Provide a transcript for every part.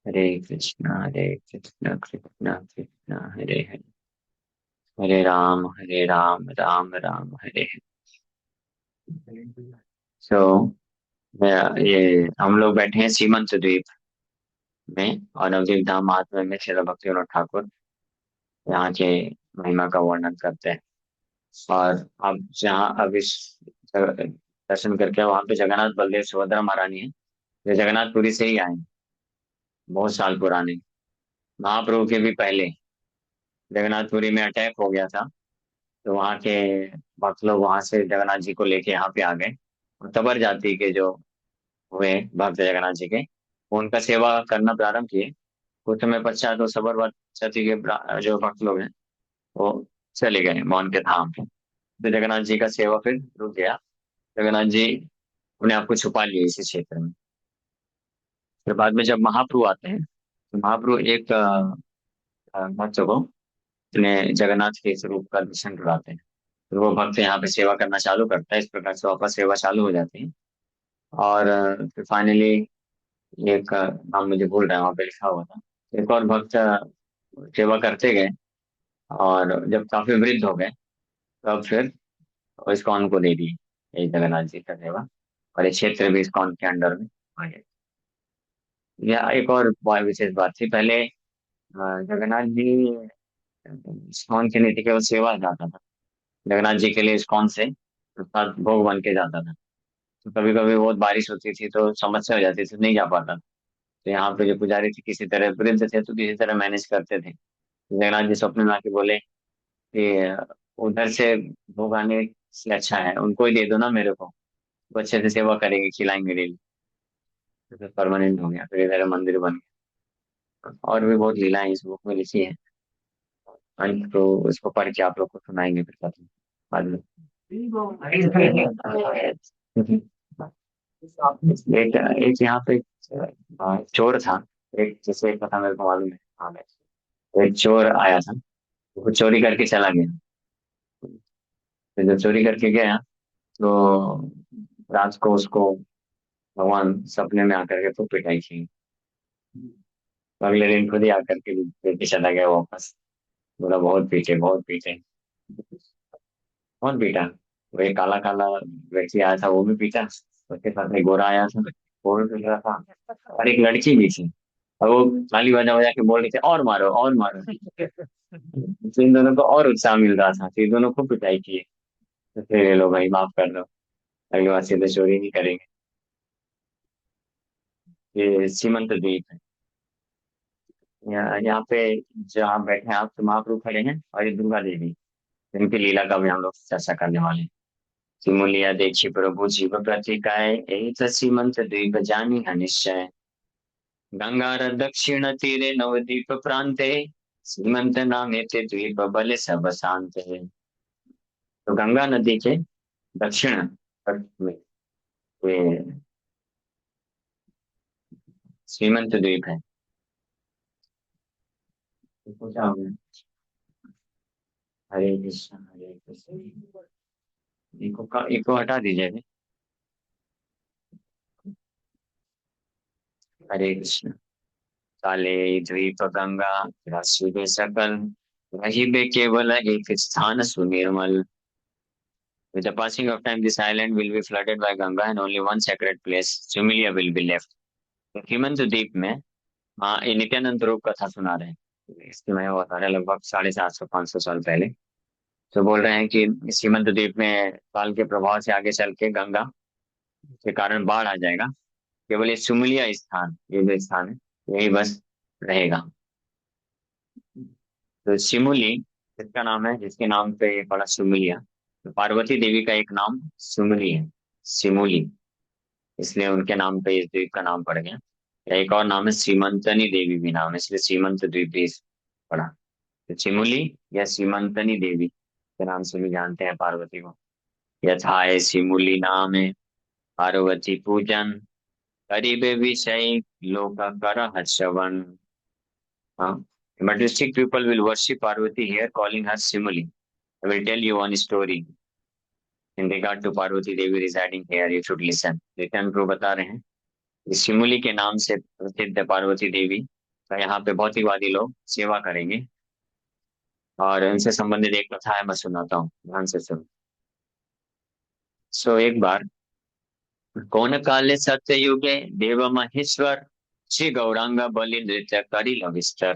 हरे कृष्णा कृष्णा कृष्णा हरे हरे, हरे राम राम राम हरे हरे। सो ये हम लोग बैठे हैं सीमंत द्वीप में और नवद्वीप धाम महात्म्य में श्री भक्ति विनोद ठाकुर यहाँ के महिमा का वर्णन करते हैं। और अब जहाँ अब इस दर्शन करके वहां पे जगन्नाथ बलदेव सुभद्रा महारानी है, जो जगन्नाथपुरी से ही आए हैं, बहुत साल पुराने, महाप्रभु के भी पहले जगन्नाथपुरी में अटैक हो गया था। तो वहाँ के भक्त लोग वहां से जगन्नाथ जी को लेके यहाँ पे आ गए, और तबर जाति के जो हुए भक्त जगन्नाथ जी के, वो उनका सेवा करना प्रारंभ किए। कुछ समय पश्चात वो सबर जाति के जो भक्त लोग हैं, वो चले गए मौन के धाम पे। तो जगन्नाथ जी का सेवा फिर रुक गया। जगन्नाथ जी अपने आप को छुपा लिए इसी क्षेत्र में। फिर बाद में जब महाप्रभु आते हैं, तो महाप्रभु एक भक्त को अपने जगन्नाथ के स्वरूप का दर्शन कराते हैं। फिर वो भक्त यहाँ पे सेवा करना चालू करता है, इस प्रकार से वापस सेवा चालू हो जाती है। और फिर फाइनली एक नाम मुझे भूल रहा है, वहाँ पे लिखा हुआ था, एक और भक्त सेवा करते गए, और जब काफी वृद्ध हो गए, तब फिर इस्कॉन को दे दी ये जगन्नाथ जी का सेवा, और ये क्षेत्र भी इस्कॉन के अंडर में आ गया। यह एक और विशेष बात थी। पहले जगन्नाथ जी इस्कॉन के नीति केवल सेवा जाता था, जगन्नाथ जी के लिए इस्कॉन से प्रसाद भोग बन के जाता था। तो कभी कभी बहुत बारिश होती थी तो समस्या हो जाती थी, नहीं जा पाता। तो यहाँ पे जो पुजारी थे किसी तरह वृद्ध थे, तो किसी तरह मैनेज करते थे। जगन्नाथ जी स्वप्न में आके बोले कि उधर से भोग आने से अच्छा है उनको ही दे दो ना मेरे को, वो अच्छे से सेवा करेंगे, खिलाएंगे डेली। तो फिर परमानेंट हो गया, फिर इधर मंदिर बन गया। और भी बहुत लीलाएं इस बुक में लिखी है, अंत तो इसको पढ़ के आप लोग को सुनाएंगे फिर कथा बाद में। एक एक यहाँ पे चोर था, एक जैसे एक कथा मेरे को मालूम है। हाँ, एक चोर आया था, वो चोरी करके चला गया। तो जब चोरी करके गया, तो रात को उसको भगवान सपने में आकर के तो पिटाई की। तो अगले दिन खुद ही आकर के लेके चला गया वापस। बोला बहुत पीटे बहुत पीटे, बहुत पीटा। वो एक काला काला व्यक्ति आया था, वो भी पीटा। उसके साथ एक गोरा आया था, वो भी पीट रहा था। और एक लड़की भी थी, और वो ताली बजा बजा के बोल रही थी और मारो और मारो। तो इन दोनों को और उत्साह मिल रहा था, तो इन दोनों को पिटाई की। तो फिर ये लोग भाई माफ कर दो, अगली बार से तो चोरी नहीं करेंगे। ये सीमंत द्वीप है। यहाँ पे जहाँ बैठे हैं आप, तो महाप्रभु खड़े हैं, और ये दुर्गा देवी, इनकी लीला का भी हम लोग चर्चा करने वाले हैं। सिमुलिया देखी प्रभु जीव प्रतिकाय, यही तो सीमंत द्वीप जानी है निश्चय। गंगार दक्षिण तीरे नवद्वीप प्रांते, सीमंत नामे ते द्वीप बल सब शांत है। तो गंगा नदी के दक्षिण तट में ये सीमंत द्वीप है। इसको क्या हो गया? हरे कृष्ण हरे कृष्ण। इको हटा दीजिए। हरे कृष्ण। काले द्वीप गंगा राशि सकल, वही बे केवल एक स्थान Sunirmal. With the passing of time, this island will be flooded by Ganga and only one sacred place, Sumilia, will be left. तो हेमंत द्वीप में हाँ ये नित्यानंद रूप कथा सुना रहे हैं। इसकी मैं बता रहे हैं लगभग 750-500 साल पहले। तो बोल रहे हैं कि इस हेमंत द्वीप में काल के प्रभाव से आगे चल के गंगा के कारण बाढ़ आ जाएगा। केवल ये सुमिलिया स्थान, ये जो स्थान है यही बस रहेगा। तो शिमुली जिसका नाम है, जिसके नाम पे ये पड़ा सुमिलिया, तो पार्वती देवी का एक नाम सुमिली है, सिमुली, इसलिए उनके नाम पे इस द्वीप का नाम पड़ गया। या एक और नाम है सीमंतनी देवी भी नाम है, इसलिए सीमंत द्वीप भी पड़ा। तो चिमुली या सीमंतनी देवी के नाम से भी जानते हैं पार्वती को। यथाय सिमुली नाम है पार्वती पूजन, करिबे विषय लोक कर हर्षवन। हाँ, majestic people will worship Parvati here, calling her Simuli. I will tell you one story in regard to Parvati Devi residing here. You should listen. Return pro बता रहे हैं, सिमुली के नाम से प्रसिद्ध है पार्वती देवी, तो यहाँ पे भौतिकवादी लोग सेवा करेंगे, और इनसे संबंधित एक कथा है, मैं सुनाता हूँ, ध्यान से सुनो। सो एक बार, कौन काले सत्य युगे देव महेश्वर, श्री गौरांग बलि नृत्य करी विस्तर।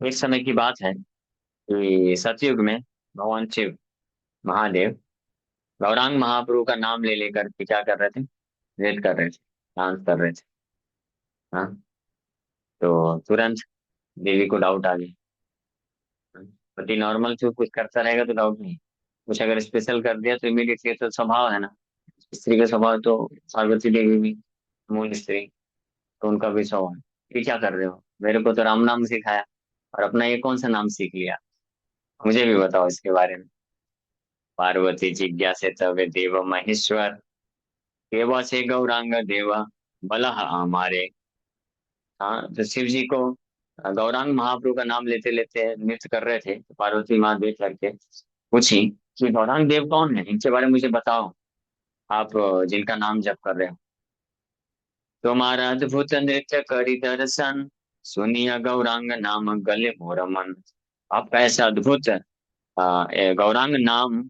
एक समय की बात है कि सतयुग में भगवान शिव, महादेव, गौरांग महाप्रभु का नाम ले लेकर के क्या कर रहे थे, नृत्य कर रहे थे, डांस कर रहे थे। हाँ, तो तुरंत देवी को डाउट आ गई। पति नॉर्मल से कुछ करता रहेगा तो डाउट नहीं, कुछ अगर स्पेशल कर दिया तो इमीडिएटली, तो स्वभाव है ना, स्त्री का स्वभाव तो, पार्वती देवी भी मूल स्त्री, तो उनका भी स्वभाव है। ये क्या कर रहे हो, मेरे को तो राम नाम सिखाया, और अपना ये कौन सा नाम सीख लिया, मुझे भी बताओ इसके बारे में। पार्वती जिज्ञासे तवे देव महेश्वर, देवा से गौरांग देवा बलह हमारे। हाँ, तो शिव जी को गौरांग महाप्रभु का नाम लेते लेते नृत्य कर रहे थे, तो पार्वती माँ देख करके पूछी कि गौरांग देव कौन है, इनके बारे में मुझे बताओ, आप जिनका नाम जप कर रहे हो। तुम्हारा अद्भुत नृत्य करी दर्शन, सुनिया गौरांग नाम गले मोर मन। आपका ऐसा अद्भुत गौरांग नाम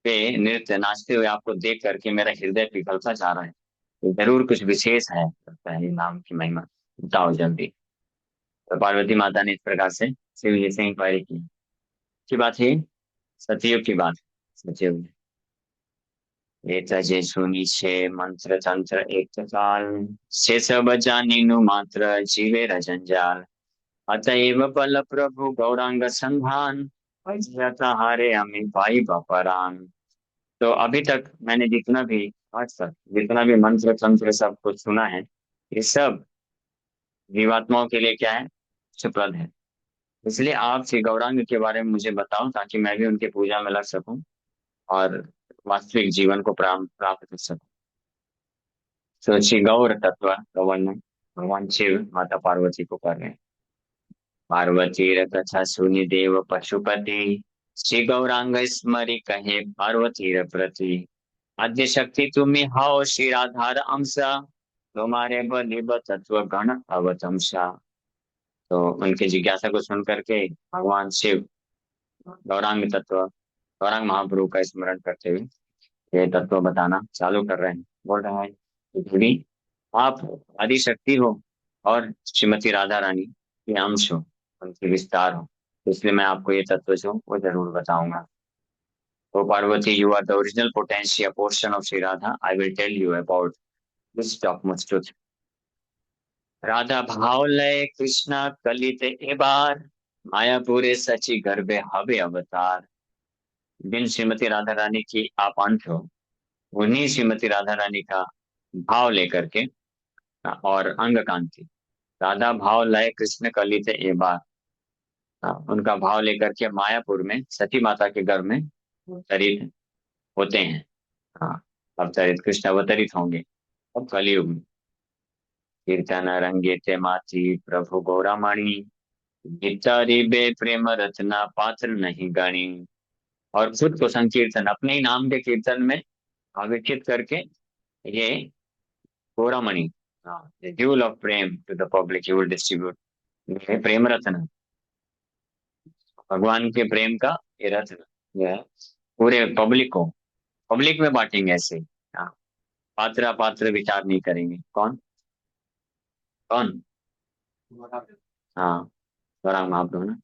पे नृत्य नाचते हुए आपको देख करके मेरा हृदय पिघलता जा रहा है, तो जरूर कुछ विशेष है, लगता है ये नाम की महिमा, बताओ जल्दी। तो पार्वती माता ने इस प्रकार से शिव जी से इंक्वायरी की बात है, सतयुग की बात है, सतयुग में। एक जे सुनी छे मंत्र तंत्र एक काल, से सब जानिनु मात्र जीवे रंजाल। अतएव बल प्रभु गौरांग संधान, हारे हमें भाई बपरान। तो अभी तक मैंने जितना भी, आज तक जितना भी मंत्र तंत्र सब कुछ सुना है, ये सब जीवात्माओं के लिए क्या है, सुप्रद है। इसलिए आप श्री गौरांग के बारे में मुझे बताओ, ताकि मैं भी उनके पूजा में लग सकूं, और वास्तविक जीवन को प्राप्त कर सकूं। तो श्री गौर तत्व का वर्णन भगवान शिव माता पार्वती को कर रहे हैं। पार्वती कथा सुनि देव पशुपति, श्री गौरांग स्मरि कहे पार्वती प्रति। आद्य शक्ति तुम्हें हाओ श्री राधार अंशा, तुम्हारे बलि तत्व गण अवतंसा। तो उनकी जिज्ञासा को सुन करके भगवान शिव गौरांग तत्व, गौरांग महाप्रभु का स्मरण करते हुए ये तत्व बताना चालू कर रहे हैं। बोल रहे हैं कि देवी, आप आदि शक्ति हो, और श्रीमती राधा रानी के अंश हो, उनके विस्तार हो, तो इसलिए मैं आपको ये तत्व जो वो जरूर बताऊंगा। तो Parvati, you are the original potential portion of Shri Radha, I will tell you about this top most truth. Radha भाव लय कृष्णा कलित ए बार, मायापुरे सची गर्भे हवे अवतार। बिन श्रीमती राधा रानी की आप अंश हो, उन्हीं श्रीमती राधा रानी का भाव लेकर के, और अंग कांति, राधा भाव लय कृष्ण कलित ए बार, उनका भाव लेकर के मायापुर में सती माता के गर्भ में अवतरित होते हैं। हाँ, अवतरित कृष्ण अवतरित होंगे अब कलयुग में। कीर्तन रंगे ते माती प्रभु गौरामणि, गिटारी बे प्रेम रचना पात्र नहीं गणी। और खुद को संकीर्तन, अपने ही नाम के कीर्तन में आविष्कृत करके, ये Gauramani, jewel of prem to the public you will distribute. ये प्रेम रत्न, भगवान के प्रेम का ये रत्न, यह पूरे पब्लिक को, पब्लिक में बांटेंगे ऐसे। हाँ, पात्र अपात्र विचार नहीं करेंगे। कौन कौन? हाँ, गौरांग महाप्रभु ना।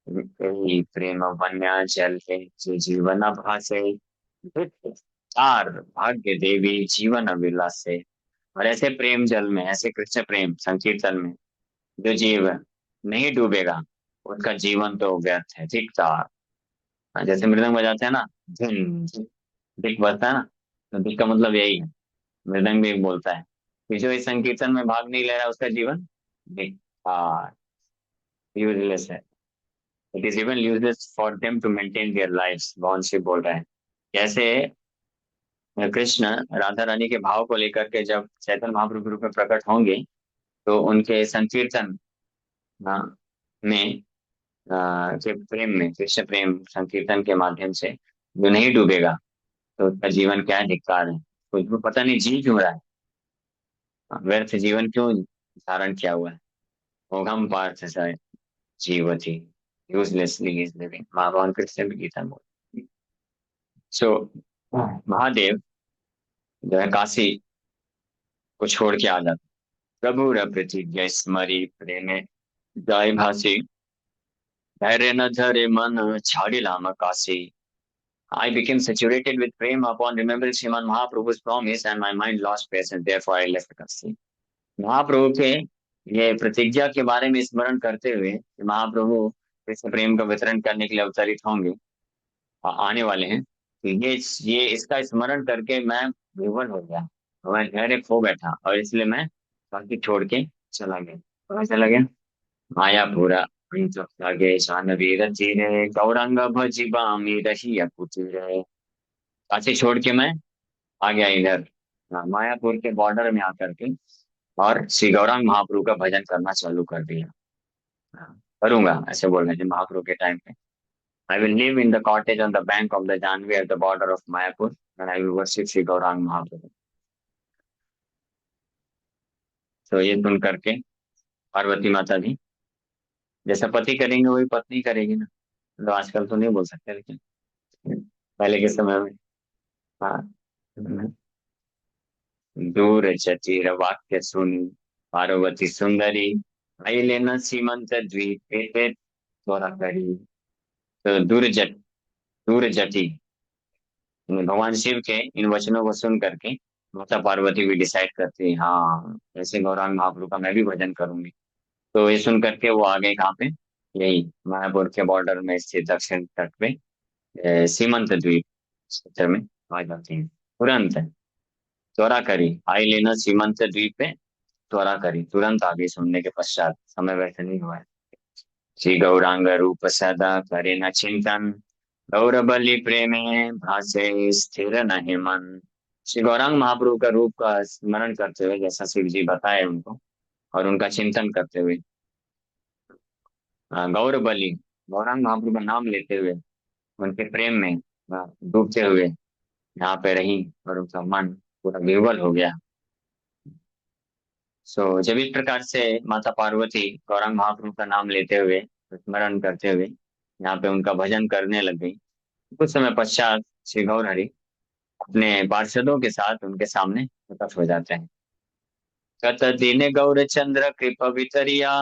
यही प्रेम वन्या जल है, जो जीवन भासे, चार भाग्य देवी जीवन अभिलाष से। और ऐसे प्रेम जल में, ऐसे कृष्ण प्रेम संकीर्तन में जो जीव नहीं डूबेगा, उसका जीवन तो व्यर्थ है, दिखता। जैसे मृदंग बजाते हैं ना, धुन, दिख बजता है ना, तो दिख का मतलब यही है, मृदंग भी बोलता है कि जो इस संकीर्तन में भाग नहीं ले रहा उसका जीवन बेकार, यूजलेस है। It is even useless for them to maintain their lives, भगवान शिव बोल रहे हैं। कैसे कृष्ण राधा रानी के भाव को लेकर के जब चैतन्य महाप्रभु के रूप में प्रकट होंगे, तो उनके संकीर्तन में, के प्रेम में, कृष्ण प्रेम संकीर्तन के माध्यम से जो नहीं डूबेगा, तो उसका जीवन क्या है, धिक्कार है, कुछ भी पता नहीं जी क्यों रहा है, व्यर्थ जीवन क्यों धारण किया हुआ है। मोघम पार्थ स जीवति यूजलेसली इज लिविंग, भगवान कृष्ण भी गीता बोल। सो महादेव जो है काशी को छोड़ के आ जाते। प्रभु प्रतिज्ञा स्मरी प्रेमे जाय भासी, धैर्य न धरे मन छाड़िला Kashi. I became saturated with prema upon remembering Sriman Mahaprabhu's promise and my mind lost patience. Therefore, I left Kasi. महाप्रभु के ये प्रतिज्ञा के बारे में स्मरण करते हुए कि महाप्रभु कृष्ण प्रेम का वितरण करने के लिए अवतरित होंगे, आने वाले हैं, तो ये इसका स्मरण करके मैं विवल हो गया, और मैं धैर्य खो बैठा, और इसलिए मैं बाकी छोड़ के चला गया। कहाँ चला गया? मायापुरा लगे शान वीर जीरे गौरंग भजिबामी रही कुटीरे। काशी छोड़ के मैं आ गया इधर, मायापुर के बॉर्डर में आकर के, और श्री गौरांग महाप्रभु का भजन करना चालू कर दिया। हाँ, करूंगा ऐसे बोल रहे थे महाप्रभु के टाइम पे। I will live in the cottage on the bank of the Jahnavi at the border of Mayapur and I will worship Shri Gauranga Mahaprabhu. तो ये सुन करके पार्वती माता जी जैसा पति करेंगे वही पत्नी करेगी ना। तो आजकल तो नहीं बोल सकते, लेकिन पहले के समय में। हाँ। दूर चचिर वाक्य सुनी पार्वती सुंदरी, आइले न सीमंत द्वीप पे तोरा करी। तो दूर जटी, भगवान शिव के इन वचनों को सुन करके माता पार्वती भी डिसाइड करती है, हाँ ऐसे गौरांग महाप्रभु का मैं भी भजन करूंगी। तो ये सुन करके वो आ गए कहाँ पे? यही मायापुर के बॉर्डर में स्थित दक्षिण तट पे सीमंत द्वीप क्षेत्र में आ जाती है। तुरंत त्वरा करी, आई लेना सीमंत द्वीप पे, त्वरा करी तुरंत आ गई, सुनने के पश्चात, समय व्यर्थ नहीं हुआ है। श्री गौरांग रूप सदा करे न चिंतन, गौर बलि प्रेमे भासे स्थिर नहीं मन। श्री गौरांग महाप्रभु का रूप का स्मरण करते हुए, जैसा शिव जी बताए उनको, और उनका चिंतन करते हुए, गौर बलि गौरांग महाप्रभु का नाम लेते हुए, उनके प्रेम में डूबते हुए यहाँ पे रही, और उनका मन पूरा विह्वल हो गया। सो जब इस प्रकार से माता पार्वती गौरांग महाप्रभु का नाम लेते हुए, स्मरण करते हुए यहाँ पे उनका भजन करने लग गई, कुछ समय पश्चात श्री गौर हरि अपने पार्षदों के साथ उनके सामने प्रकट हो जाते हैं। कत दिन गौर चंद्र कृपा वितरिया,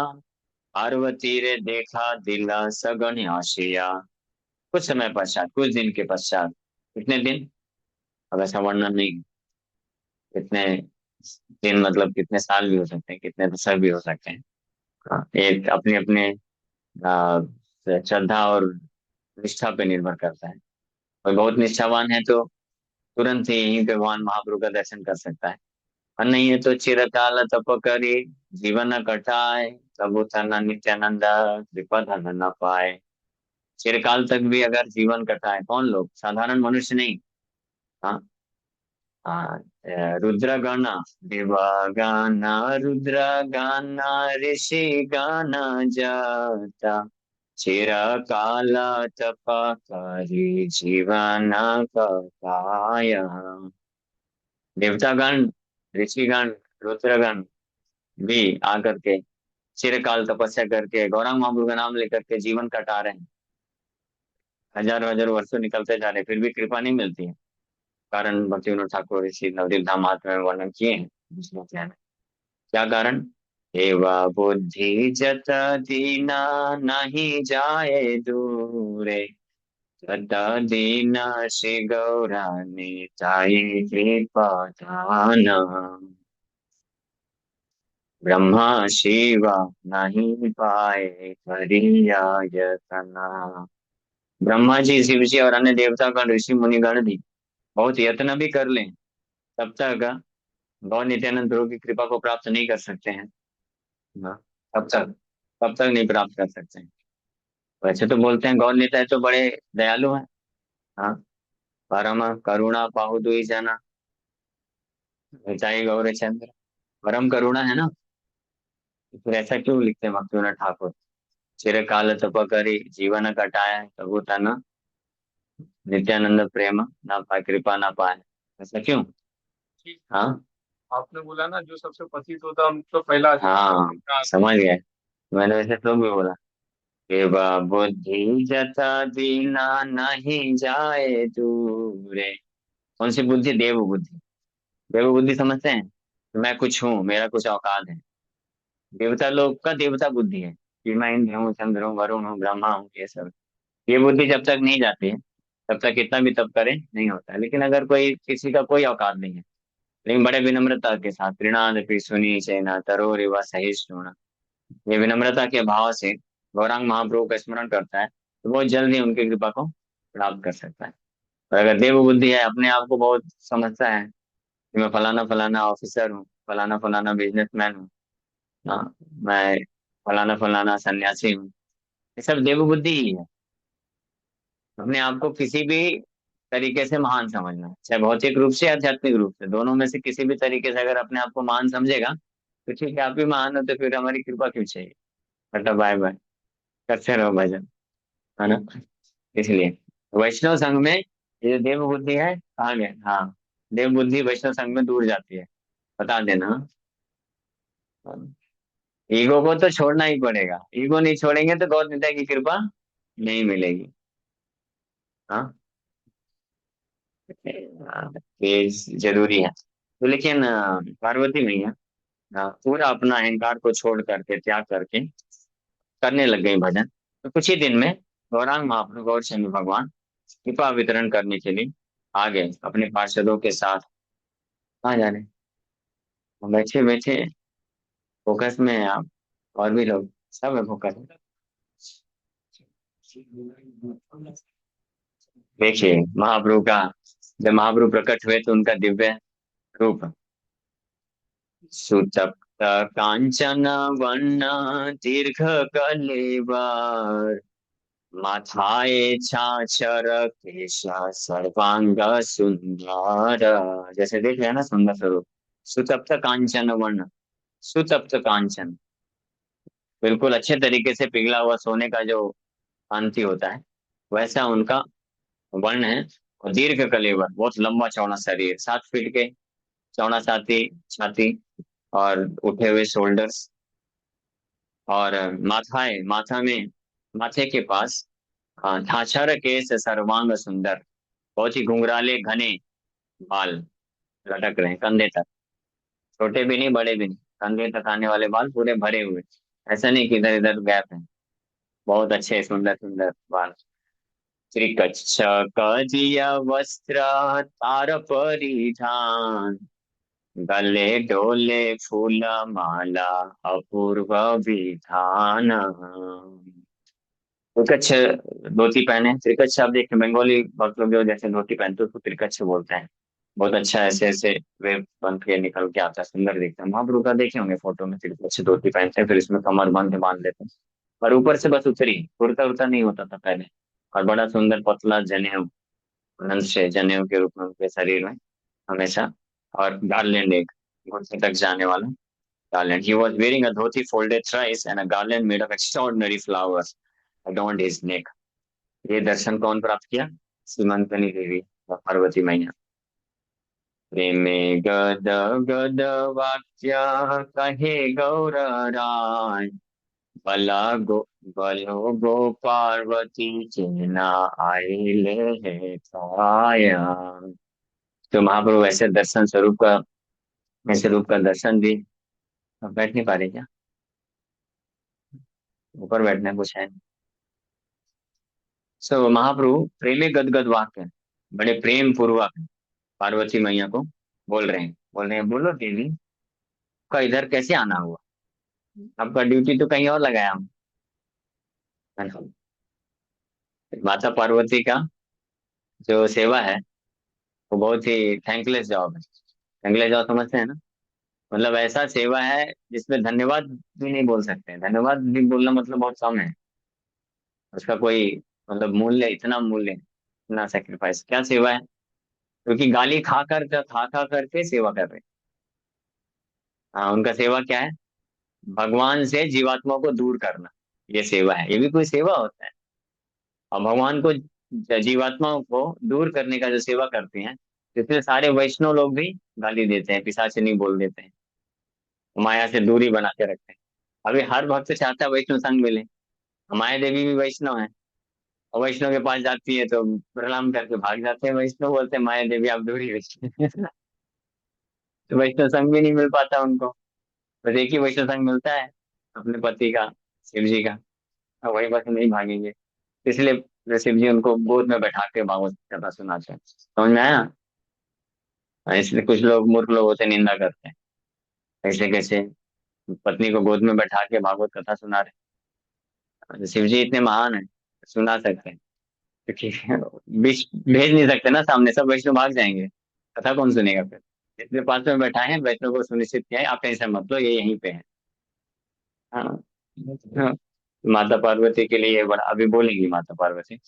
पार्वती रे देखा दिला सगन आशिया। कुछ समय पश्चात, कुछ दिन के पश्चात, कितने दिन, अब ऐसा वर्णन नहीं, कितने दिन मतलब कितने साल भी हो सकते हैं, कितने दशक भी हो सकते हैं। हाँ, एक अपने अपने श्रद्धा और निष्ठा पे निर्भर करता है। और बहुत निष्ठावान है तो तुरंत ही यहीं पे भगवान महाप्रभु का दर्शन कर सकता है, और नहीं है तो चिरकाल तप करी जीवन कटाए, तबु तन नित्यानंद कृपा धन न पाए। चिरकाल तक भी अगर जीवन कटाए, कौन लोग, साधारण मनुष्य नहीं। हाँ। हाँ, रुद्रगण देवगण, रुद्रगण ऋषि गण जाता, चिरकाल तपकरि जीवन कटाय। देवतागण, ऋषिगण, रुद्रगण भी आकर के चिरकाल तपस्या करके गौरांग महाप्रभु का नाम लेकर के जीवन कटा रहे हैं। हजार हजार वर्षों निकलते जा रहे हैं, फिर भी कृपा नहीं मिलती है। कारण भक्ति विनोद ठाकुर ऋषि नवदीप धाम महात्म्य में वर्णन किए हैं दूसरे अध्याय में। क्या कारण? एवा बुद्धि जत दीना नहीं जाए दूरे, तत दीना श्री गौरा निताई कृपा दान। ब्रह्मा शिवा नहीं पाए करिया यतना। ब्रह्मा जी, शिव जी और अन्य देवतागण, ऋषि मुनिगण भी बहुत यत्न भी कर लें, तब तक गौर नित्यानंद प्रभु की कृपा को प्राप्त नहीं कर सकते हैं। हाँ, तब तक तब तक नहीं प्राप्त कर सकते हैं। वैसे तो बोलते हैं गौर निताय तो बड़े दयालु हैं। हाँ, परम करुणा पाहु दुई जना, निताई गौर चंद्र, परम करुणा है ना। तो फिर ऐसा क्यों लिखते हैं भक्तिविनोद ठाकुर? चिरकाल तप करी जीवन कटाए, तबु तन नित्यानंद प्रेम ना पाए, कृपा ना पाए। ऐसा क्यों? ठीक, हाँ। आपने बोला ना जो सबसे पतित होता है उनको पहला, हाँ समझ गए। मैंने वैसे तो भी बोला कि बुद्धि जता दीना नहीं जाए दूरे। कौन सी बुद्धि? देव बुद्धि। देव बुद्धि समझते हैं? मैं कुछ हूँ, मेरा कुछ औकात है। देवता लोग का देवता बुद्धि है कि मैं इंद्र हूँ, चंद्र हूँ, वरुण हूँ, ब्रह्मा हूँ, ये सब। ये बुद्धि जब तक नहीं जाती है तब तक कितना भी तप करे नहीं होता है। लेकिन अगर कोई किसी का कोई औकात नहीं है, लेकिन बड़े विनम्रता के साथ प्रीणादपि सुनी चैना तरोरिव सहिष्णुना, ये विनम्रता के भाव से गौरांग महाप्रभु का स्मरण करता है तो बहुत जल्द ही उनकी कृपा को प्राप्त कर सकता है। और अगर देव बुद्धि है, अपने आप को बहुत समझता है कि मैं फलाना फलाना ऑफिसर हूँ, फलाना फलाना बिजनेसमैन हूँ, हाँ, मैं फलाना फलाना सन्यासी हूँ, ये सब देव बुद्धि ही है। अपने आप को किसी भी तरीके से महान समझना, चाहे भौतिक रूप से या आध्यात्मिक रूप से, दोनों में से किसी भी तरीके से अगर अपने आप को महान समझेगा तो ठीक है, आप भी महान हो तो फिर हमारी कृपा क्यों चाहिए। टाटा बाय बाय, करते रहो भजन, है ना। इसलिए वैष्णव संघ में ये जो देव बुद्धि है, कहाँ गए? हाँ, देव बुद्धि वैष्णव संघ में दूर जाती है, बता देना। ईगो को तो छोड़ना ही पड़ेगा, ईगो नहीं छोड़ेंगे तो गौर निताई की कृपा नहीं मिलेगी। हाँ, ये जरूरी है। तो लेकिन पार्वती मैया पूरा अपना अहंकार को छोड़ करके, त्याग करके करने लग गई भजन। तो कुछ ही दिन में गौरांग महाप्रभु गौर चंद्र भगवान कृपा वितरण करने के लिए आ गए अपने पार्षदों के साथ। कहाँ जा रहे हैं? बैठे बैठे फोकस में है आप, और भी लोग, सब है फोकस में। देखिए महाप्रभु का, जब महाप्रभु प्रकट हुए तो उनका दिव्य रूप, सुतप्त कांचन वर्ण दीर्घ कलेवर, माथाए छाछर केशा सर्वांग सुंदर। जैसे देख रहे हैं ना, सुंदर स्वरूप। सुतप्त कांचन वर्ण, सुतप्त कांचन, बिल्कुल अच्छे तरीके से पिघला हुआ सोने का जो कांति होता है, वैसा उनका वर्ण है। और दीर्घ कलेवर, बहुत लंबा चौड़ा शरीर, 7 फीट के चौड़ा छाती, छाती, और उठे हुए शोल्डर्स। और माथा में, माथे के पास छाछर केस सर्वांग सुंदर, बहुत ही घुंघराले घने बाल लटक रहे हैं कंधे तक। छोटे भी नहीं, बड़े भी नहीं, कंधे तक आने वाले बाल पूरे भरे हुए। ऐसा नहीं कि इधर इधर गैप है, बहुत अच्छे सुंदर सुंदर बाल। त्रिकच्छ कजिया वस्त्र तार परिधान, गले डोले फूल माला अपूर्व विधान। त्रिकच्छ धोती पहने, त्रिकच्छ आप देखें बंगाली भक्त लोग जो जैसे धोती पहनते हैं उसको त्रिकच्छ बोलते हैं। बहुत अच्छा ऐसे ऐसे वे बन के निकल के आता है, सुंदर दिखता है। महाप्रभु का देखे होंगे फोटो में, त्रिकच्छ धोती पहनते हैं, फिर इसमें कमर बंद बांध लेते हैं, और ऊपर से बस उतरी, कुर्ता उर्ता नहीं होता था पहले। और बड़ा सुंदर पतला जनेऊ, अनंत से जनेऊ के रूप में उनके शरीर में हमेशा। और गार्लैंड, एक घुटने तक जाने वाला garland. He was wearing a dhoti folded thrice and a garland made of extraordinary flowers adorned his neck. ये दर्शन कौन प्राप्त किया? सीमंतनी देवी और पार्वती मैया। प्रेमे गद गद वाक्य कहे गौर राय, भला गो भलो गो पार्वती चेना आइले है छाया। तो महाप्रभु ऐसे दर्शन स्वरूप का, ऐसे रूप का दर्शन दी। अब बैठ नहीं पा रहे क्या? ऊपर बैठना कुछ है। सो महाप्रभु प्रेमी गदगद वाक्य, बड़े प्रेम पूर्वक पार्वती मैया को बोल रहे हैं बोलो देवी का इधर कैसे आना हुआ? आपका ड्यूटी तो कहीं और लगाया हम, है ना। माता पार्वती का जो सेवा है वो बहुत ही थैंकलेस जॉब है। थैंकलेस जॉब समझते हैं ना? मतलब ऐसा सेवा है जिसमें धन्यवाद भी नहीं बोल सकते, धन्यवाद भी बोलना मतलब बहुत कम है। उसका कोई मतलब मूल्य, इतना मूल्य, इतना सेक्रीफाइस, क्या सेवा है। क्योंकि गाली खा खा करके सेवा कर रहे हैं। हाँ, उनका सेवा क्या है? भगवान से जीवात्मा को दूर करना, ये सेवा है। ये भी कोई सेवा होता है। और भगवान को, जीवात्माओं को दूर करने का जो सेवा करते हैं, इसलिए सारे वैष्णव लोग भी गाली देते हैं, पिशाचिनी बोल देते हैं, माया से दूरी बना के रखते हैं। अभी हर भक्त चाहता है वैष्णव संग मिले। हमारे देवी भी वैष्णव है, और वैष्णव के पास जाती है तो प्रणाम करके भाग जाते हैं, वैष्णव बोलते हैं माया देवी आप दूर ही रहिए। तो वैष्णव संग भी नहीं मिल पाता उनको। बस एक ही वैष्णव संग मिलता है, अपने पति का, शिव जी का। और वही बस नहीं भागेंगे, इसलिए शिव जी उनको गोद में बैठा के भागवत कथा सुनाते हैं। समझ में आया? इसलिए कुछ लोग मूर्ख लोग होते हैं, निंदा करते हैं, ऐसे कैसे पत्नी को गोद में बैठा के भागवत कथा सुना रहे। शिव जी इतने महान है, सुना सकते हैं। क्योंकि बीच भेज नहीं सकते ना सामने, सब वैष्णव भाग जाएंगे, कथा कौन सुनेगा फिर। इसलिए पास में बैठा है, वैष्णव को सुनिश्चित किया है आप टेंशन मत लो, ये यहीं पे है। हाँ। हाँ। माता पार्वती के लिए बड़ा अभी बोलेंगी माता पार्वती।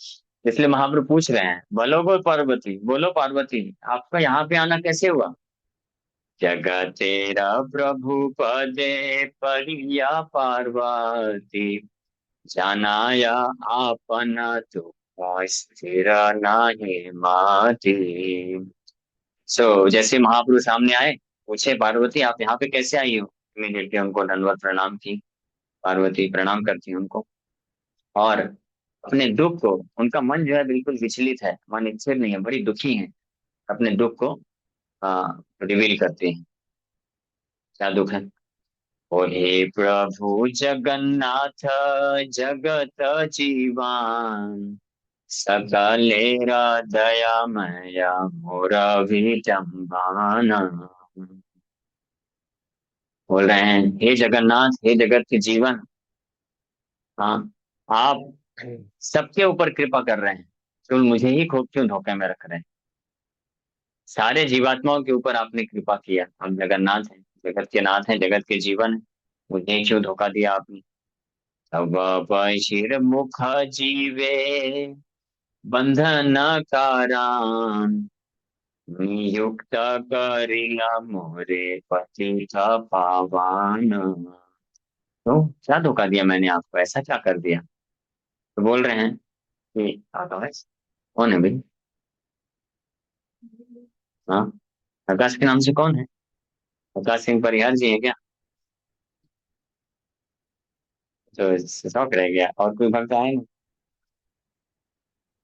इसलिए महाप्रभु पूछ रहे हैं, बोलो गो पार्वती, बोलो पार्वती, आपका यहाँ पे आना कैसे हुआ। जगत तेरा प्रभु पदे परिया पार्वती, जानाया आपना तुम स्थिर नाही माती। जैसे महाप्रभु सामने आए, पूछे पार्वती आप यहाँ पे कैसे आई हो। इमीडिएटली उनको दंडवत प्रणाम की, पार्वती प्रणाम करती है उनको। और अपने दुख को, उनका मन जो है बिल्कुल विचलित है, मन स्थिर नहीं है, बड़ी दुखी है, अपने दुख को रिवील करते हैं। क्या दुख है। ओ हे प्रभु जगन्नाथ जगत जीवन, सकलेरा दयामया मोर विडम्बना। बोल रहे हैं, हे जगन्नाथ, हे जगत के जीवन, हाँ, आप सबके ऊपर कृपा कर रहे हैं, तो मुझे ही खूब क्यों धोखे में रख रहे हैं। सारे जीवात्माओं के ऊपर आपने कृपा किया, हम जगन्नाथ हैं, जगत के नाथ हैं, जगत के जीवन हैं, मुझे ही क्यों धोखा दिया आपने। तब शिर मुख जीवे बंधन कारण, नियुक्त करिला मोरे पतित पावन। तो क्या धोखा दिया मैंने आपको, ऐसा क्या कर दिया। तो बोल रहे हैं कि आकाश कौन है भाई। हाँ, आकाश के नाम से कौन है। आकाश सिंह परिहार जी है क्या। तो इससे शौक रह गया, और कोई भक्त आए नहीं।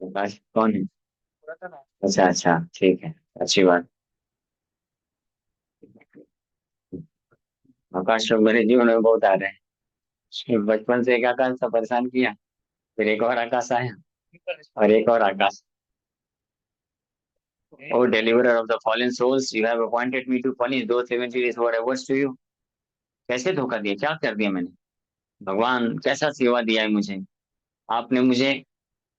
आकाश कौन है। अच्छा अच्छा, ठीक है, अच्छी बात। आकाश तो मेरे जीवन में बहुत आ रहे हैं, बचपन से एक आकाश था परेशान किया, फिर एक और आकाश आया, और एक और आकाश। O deliverer of the fallen souls, you have appointed me to punish those 70 days व्हाटएवर्स to you. कैसे धोखा दिया, क्या कर दिया मैंने। भगवान कैसा सेवा दिया है मुझे, आपने मुझे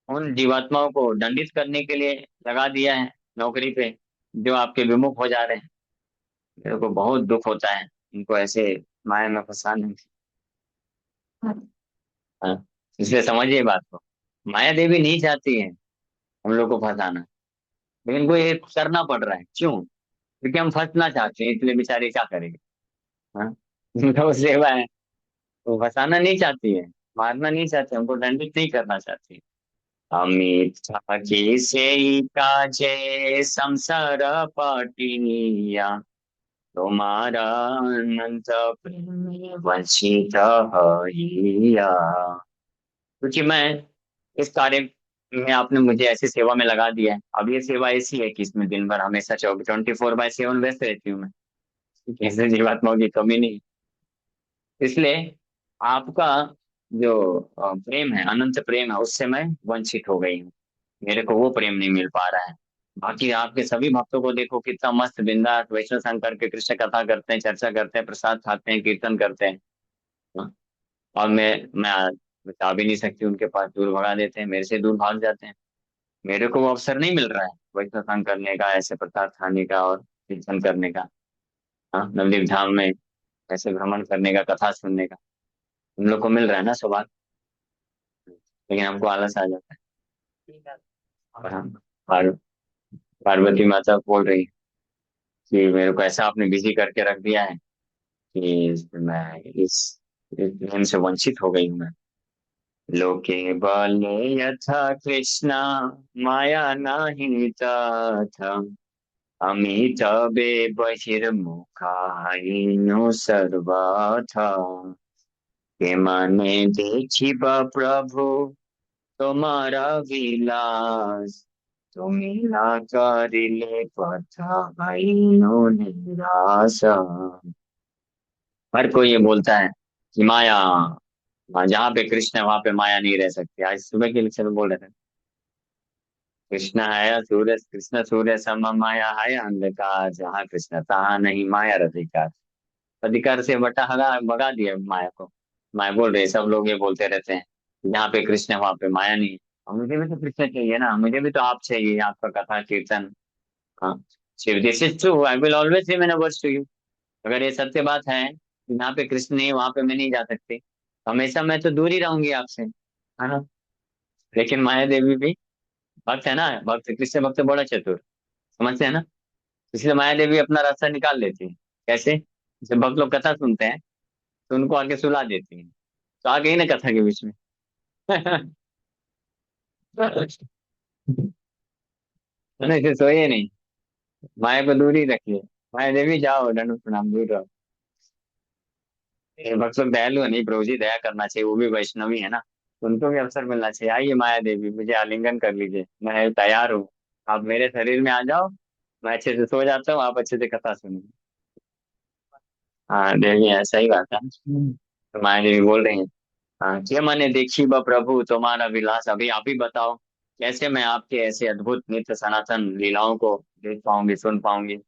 उन जीवात्माओं को दंडित करने के लिए लगा दिया है नौकरी पे, जो आपके विमुख हो जा रहे हैं। मेरे को बहुत दुख होता है इनको ऐसे माया में फंसाने। हाँ, इसलिए समझिए बात को, माया देवी नहीं चाहती है हम लोग को फंसाना, लेकिन को ये करना पड़ रहा है, क्यों, क्योंकि हम फंसना चाहते हैं, इसलिए बेचारे क्या करेंगे। हाँ। उनका वो सेवा है, वो फंसाना नहीं चाहती है, मारना नहीं चाहती, हमको दंडित नहीं करना चाहती। अमित की से काजे संसार पाटिया, तुम्हारा अनंत प्रेम वंचित हइया। क्योंकि मैं इस कार्य में आपने मुझे ऐसी सेवा में लगा दिया है, अब ये सेवा ऐसी है कि इसमें दिन भर हमेशा 24/7 व्यस्त रहती हूँ मैं, कैसे जीवात्माओं की कमी नहीं। इसलिए आपका जो प्रेम है, अनंत प्रेम है, उससे मैं वंचित हो गई हूँ, मेरे को वो प्रेम नहीं मिल पा रहा है। बाकी आपके सभी भक्तों को देखो कितना मस्त बिंदास वैष्णव संग करके कृष्ण कथा करते हैं, चर्चा करते हैं, प्रसाद खाते हैं, कीर्तन करते हैं। हाँ? और मैं बता भी नहीं सकती उनके पास, दूर भगा देते हैं, मेरे से दूर भाग जाते हैं। मेरे को वो अवसर नहीं मिल रहा है वैष्णव संग करने का, ऐसे प्रसाद खाने का और कीर्तन करने का। हाँ, नवदीप धाम में ऐसे भ्रमण करने का, कथा सुनने का हम लोग को मिल रहा है ना सौभाग्य, लेकिन हमको आलस आ जाता है। और हम पार, पार्वती माता बोल रही है कि मेरे को ऐसा आपने बिजी करके रख दिया है कि मैं इस धन से वंचित हो गई हूँ मैं। लोके बले यथा कृष्णा माया नाही तथा, अमित बे बहिर्मुखा नो सर्वथा। के मने देखिब प्रभु तुम्हारा विलास, तुमिला करिले पथ भइनु निराश। हर कोई ये बोलता है कि माया, जहाँ पे कृष्ण है वहां पे माया नहीं रह सकती। आज सुबह के लेक्चर में बोल रहे थे, कृष्ण है सूर्य, कृष्ण सूर्य सम माया है अंधकार, जहाँ कृष्ण तहाँ नहीं माया अधिकार। अधिकार से बटा हगा भगा दिया माया को। माया बोल रहे, सब लोग ये बोलते रहते हैं जहाँ पे कृष्ण है वहां पे माया नहीं है। और मुझे भी तो कृष्ण चाहिए ना, मुझे भी तो आप चाहिए, आपका कथा कीर्तन। हाँ, Shiva this is true, I will always remain ours to you. अगर ये सत्य बात है कि जहाँ पे कृष्ण नहीं है वहां पे मैं नहीं जा सकती, हमेशा मैं तो दूर ही रहूंगी आपसे, है ना। लेकिन माया देवी भी भक्त है ना, भक्त कृष्ण भक्त बड़ा चतुर, समझते हैं ना। इसलिए माया देवी अपना रास्ता निकाल लेती है। कैसे? जब भक्त लोग कथा सुनते हैं तो उनको आके सुला देती है, तो आ गई ना कथा के बीच में। है ना, इसे सोइए नहीं, माया को दूर ही रखिए। माया देवी जाओ, दंड प्रणाम, दूर रहो। ये भक्त लोग दयालु है नहीं, प्रभु जी दया करना चाहिए, वो भी वैष्णवी है ना, उनको भी अवसर मिलना चाहिए। आइए माया देवी, मुझे आलिंगन कर लीजिए, मैं तैयार हूँ। आप मेरे शरीर में आ जाओ, मैं अच्छे से सो जाता हूँ, आप अच्छे से कथा सुनिए। हाँ देवी, ऐसा ही बात है। तो माया देवी बोल रही है, हाँ, क्या मैंने देखी ब प्रभु तुम्हारा विलास, अभी आप ही बताओ कैसे मैं आपके ऐसे अद्भुत नित्य सनातन लीलाओं को देख पाऊंगी, सुन पाऊंगी।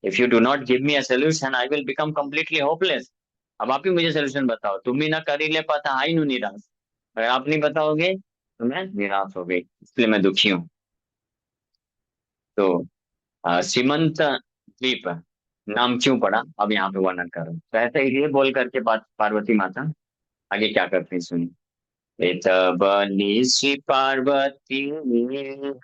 If you do not give me a solution I will become completely hopeless. अब आप ही मुझे सोल्यूशन बताओ, तुम भी ना करीले पता हाई नु निराश। अगर आप नहीं बताओगे तो मैं निराश हो गई, इसलिए मैं दुखी हूँ। तो सीमंत द्वीप नाम क्यों पड़ा, अब यहाँ पे वर्णन करो। तो ऐसे ही ये बोल करके पार्वती माता आगे क्या करती हैं, सुनिए। एतबली श्री पार्वती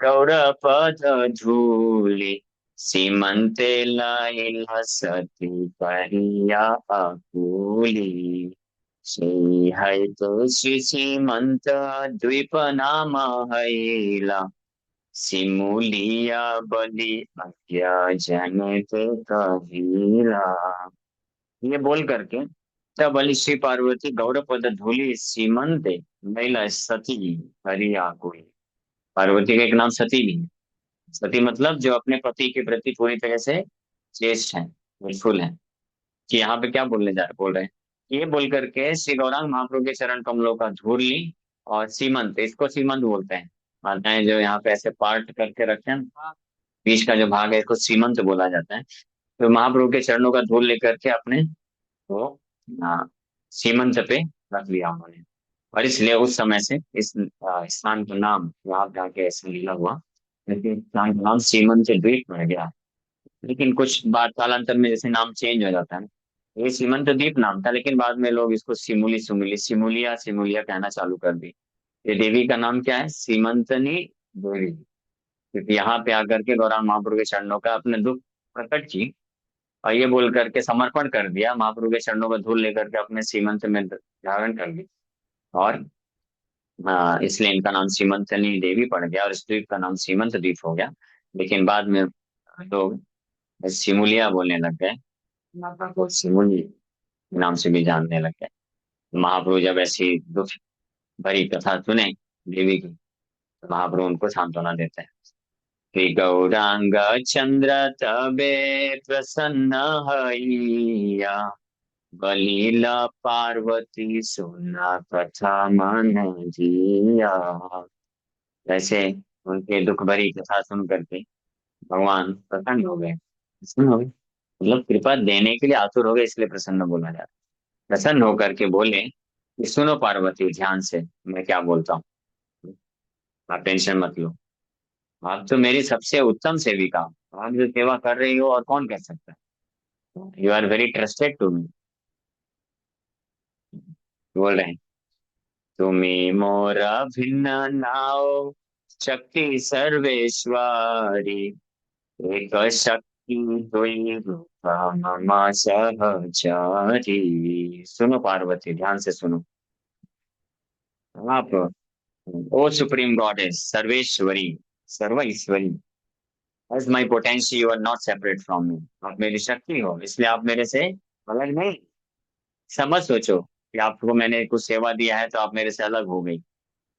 गौरपद धूलि, सीमंते लाइला सती परिया आकुली। श्री है तो श्री सीमंत द्वीप नाम हैला, सिमुलिया बलि अज्ञा जन ते कहिला। ये बोल करके तब बलि श्री पार्वती गौरपद धूलि सीमंते महिला सती हरिया कोई। पार्वती का एक नाम सती भी है। सती मतलब जो अपने पति के प्रति पूरी तरह से चेष्ट है, विलफुल है। कि यहाँ पे क्या बोल रहे हैं, ये बोल करके श्री गौरांग महाप्रभु के चरण कमलों का धूल ली। और सीमंत, इसको सीमंत बोलते हैं। माताएं जो यहाँ पे ऐसे पार्ट करके रखे हैं ना, बीच का जो भाग है इसको सीमंत बोला जाता है। तो महाप्रभु के चरणों का धूल लेकर के अपने वो सीमंत पे रख लिया उन्होंने। और इसलिए उस समय से इस स्थान का नाम, वहां जाके ऐसा लीला हुआ, लेकिन इस स्थान का नाम सीमंत द्वीप रह गया। लेकिन कुछ बार कालांतर में जैसे नाम चेंज हो जाता है, ये सीमंत द्वीप नाम था, लेकिन बाद में लोग इसको सिमुली सुमिली सिमुलिया सिमुलिया कहना चालू कर दी। ये देवी का नाम क्या है, सीमंतनी देवी। क्योंकि यहाँ पे आकर के गौरांग महाप्रभु के चरणों का अपने दुख प्रकट की, और ये बोल करके समर्पण कर दिया, महाप्रभु के चरणों का धूल लेकर के अपने सीमंत में धारण कर ली। और इसलिए इनका नाम सीमंतनी देवी पड़ गया, और इस द्वीप का नाम सीमंत द्वीप हो गया। लेकिन बाद में लोग सिमुलिया बोलने लग गए, माता को सिमुली नाम से भी जानने लग गए। महाप्रभु जब ऐसी दुख भरी कथा सुने देवी की, तो महाप्रभु उनको सांत्वना देते हैं। श्री गौरांग चंद्र तबे प्रसन्न हइया, बलीला पार्वती सुना कथा मन जिया। वैसे उनके दुख भरी कथा सुन करके भगवान प्रसन्न हो गए, प्रसन्न हो गए, मतलब कृपा देने के लिए आतुर हो गए, इसलिए प्रसन्न बोला जाता है। प्रसन्न होकर के बोले कि सुनो पार्वती ध्यान से, मैं क्या बोलता हूँ, आप टेंशन मत लो। आप तो मेरी सबसे उत्तम सेविका हो, आप जो सेवा कर रही हो और कौन कह सकता है, you are very trusted to me. बोल रहे हैं, तुम्ही मोरा भिन्न नाव शक्ति सर्वेश्वरी, एक शक्ति हुई रूपा मम सहचारी। सुनो पार्वती ध्यान से सुनो। आप O supreme goddess, Sarveshwari, Sarva Ishwari, as my potential you are not separate from me. आप मेरी शक्ति हो, इसलिए आप मेरे से अलग नहीं। समझ सोचो, कि आपको मैंने कुछ सेवा दिया है तो आप मेरे से अलग हो गई।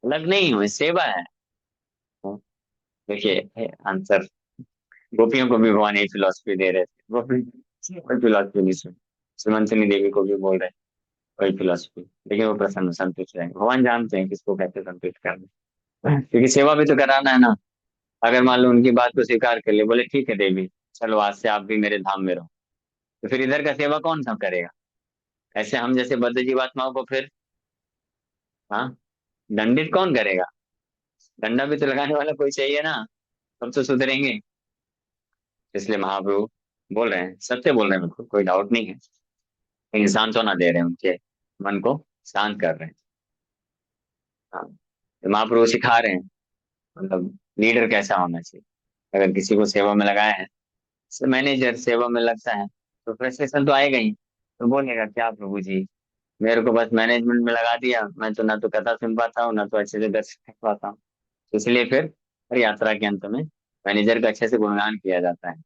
अलग नहीं हुए, सेवा है। हाँ, देखिए आंसर। गोपियों को भी भगवान यही फिलोसफी दे रहे थे, गोपी कोई फिलोसफी नहीं सुनी। सुमंतनी देवी को भी बोल रहे कोई फिलोसफी, लेकिन वो प्रसन्न संतुष्ट रहेंगे। भगवान जानते हैं किसको कैसे संतुष्ट करना है। क्योंकि सेवा भी तो कराना है ना। अगर मान लो उनकी बात को स्वीकार कर ले, बोले ठीक है देवी, चलो आज से आप भी मेरे धाम में रहो, तो फिर इधर का सेवा कौन सा करेगा? ऐसे हम जैसे बद्ध जीवात्माओं को फिर, हाँ, दंडित कौन करेगा? डंडा भी तो लगाने वाला कोई चाहिए ना। सब तो सुधरेंगे। इसलिए महाप्रभु बोल रहे हैं, सत्य बोल रहे हैं, बिल्कुल कोई डाउट नहीं है। इंसान तो ना दे रहे हैं, उनके मन को शांत कर रहे हैं। हाँ, तो महाप्रभु सिखा रहे हैं, मतलब लीडर कैसा होना चाहिए। अगर किसी को सेवा में लगाया है, जैसे मैनेजर सेवा में लगता है, तो फ्रस्ट्रेशन तो आएगा ही। तो बोलेगा क्या प्रभु जी, मेरे को बस मैनेजमेंट में लगा दिया, मैं तो ना तो कथा सुन पाता हूँ ना तो अच्छे से दर्शन कर पाता हूँ। तो इसलिए फिर हर यात्रा के अंत में मैनेजर का अच्छे से गुणगान किया जाता है।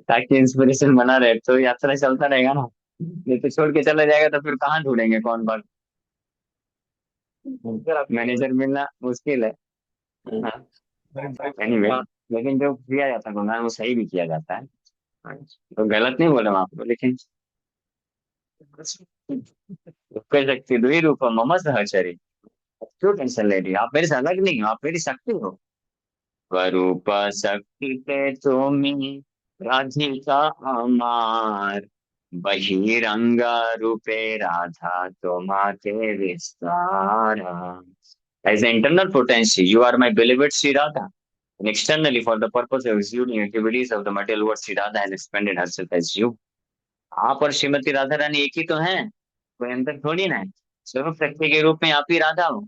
ताकि इंस्पिरेशन बना रहे, तो यात्रा चलता रहेगा ना। नहीं तो छोड़ के चला जाएगा तो फिर कहाँ ढूंढेंगे, कौन बात। मैनेजर मिलना मुश्किल है। हाँ, एनीवे, लेकिन जो किया जाता है गुणगान वो सही भी किया जाता है। हाँ, तो गलत नहीं बोले मैं आपको, लेकिन दुःख शक्ति दुई रूप मम सहचरी। क्यों टेंशन ले रही हो? आप मेरे से अलग नहीं हो, आप मेरी शक्ति हो। स्वरूप शक्ति पे तुमी राधिका हमार, बहिरंग रूपे राधा तुम्हारे विस्तार। As an internal potency, you are my beloved Sri Radha. And externally, for the purpose of executing activities of the material world, Sri Radha has expanded herself as you. आप और श्रीमती राधा रानी एक ही तो हैं, कोई अंतर थोड़ी ना है। स्वरूप शक्ति के रूप में आप ही राधा हो।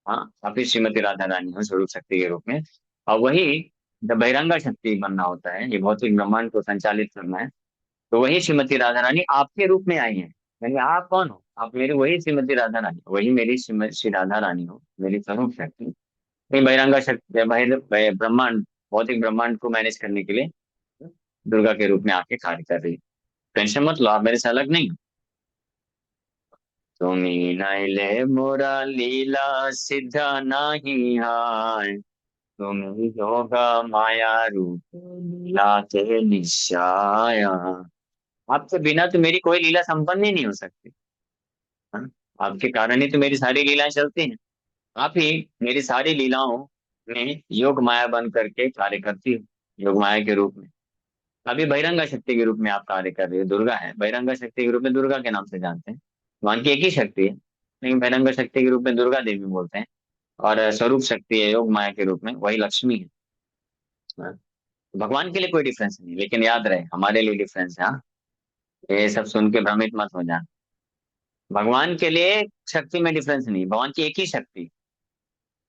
हाँ, आप ही श्रीमती राधा रानी हो स्वरूप शक्ति के रूप में। और वही जब बहिरंगा शक्ति बनना होता है, ये भौतिक ब्रह्मांड को संचालित करना है, तो वही श्रीमती राधा रानी आपके रूप में आई है। यानी आप कौन हो? आप मेरी वही श्रीमती राधा रानी, वही मेरी श्री राधा रानी हो, मेरी स्वरूप शक्ति। नहीं, बहिरंगा शक्ति ब्रह्मांड, भौतिक ब्रह्मांड को मैनेज करने के लिए दुर्गा के रूप में आके कार्य कर रही है। टेंशन मत लो, आप मेरे से अलग नहीं हो। তুমি নাইলে মোরা লীলা সিদ্ধা নাহি হয়, তুমি যোगा माया रूप लीला के निश्चय। आपके बिना तो मेरी कोई लीला संपन्न ही नहीं हो सकती। हाँ? आपके कारण ही तो मेरी सारी लीलाएं चलती हैं। आप ही मेरी सारी लीलाओं में योग माया बन करके कार्य करती हो, योग माया के रूप में। अभी बहिरंगा शक्ति के रूप में आप कार्य कर रही हो, दुर्गा है, बहिरंगा शक्ति के रूप में दुर्गा के नाम से जानते हैं। वहां की एक ही शक्ति है, लेकिन बहिरंगा शक्ति के रूप में दुर्गा देवी बोलते हैं। और स्वरूप शक्ति है योग माया के रूप में, वही लक्ष्मी है। हाँ? भगवान के लिए कोई डिफरेंस नहीं, लेकिन याद रहे हमारे लिए डिफरेंस है। हाँ, ये सब सुन के भ्रमित मत हो जाना। भगवान के लिए शक्ति में डिफरेंस नहीं, भगवान की एक ही शक्ति,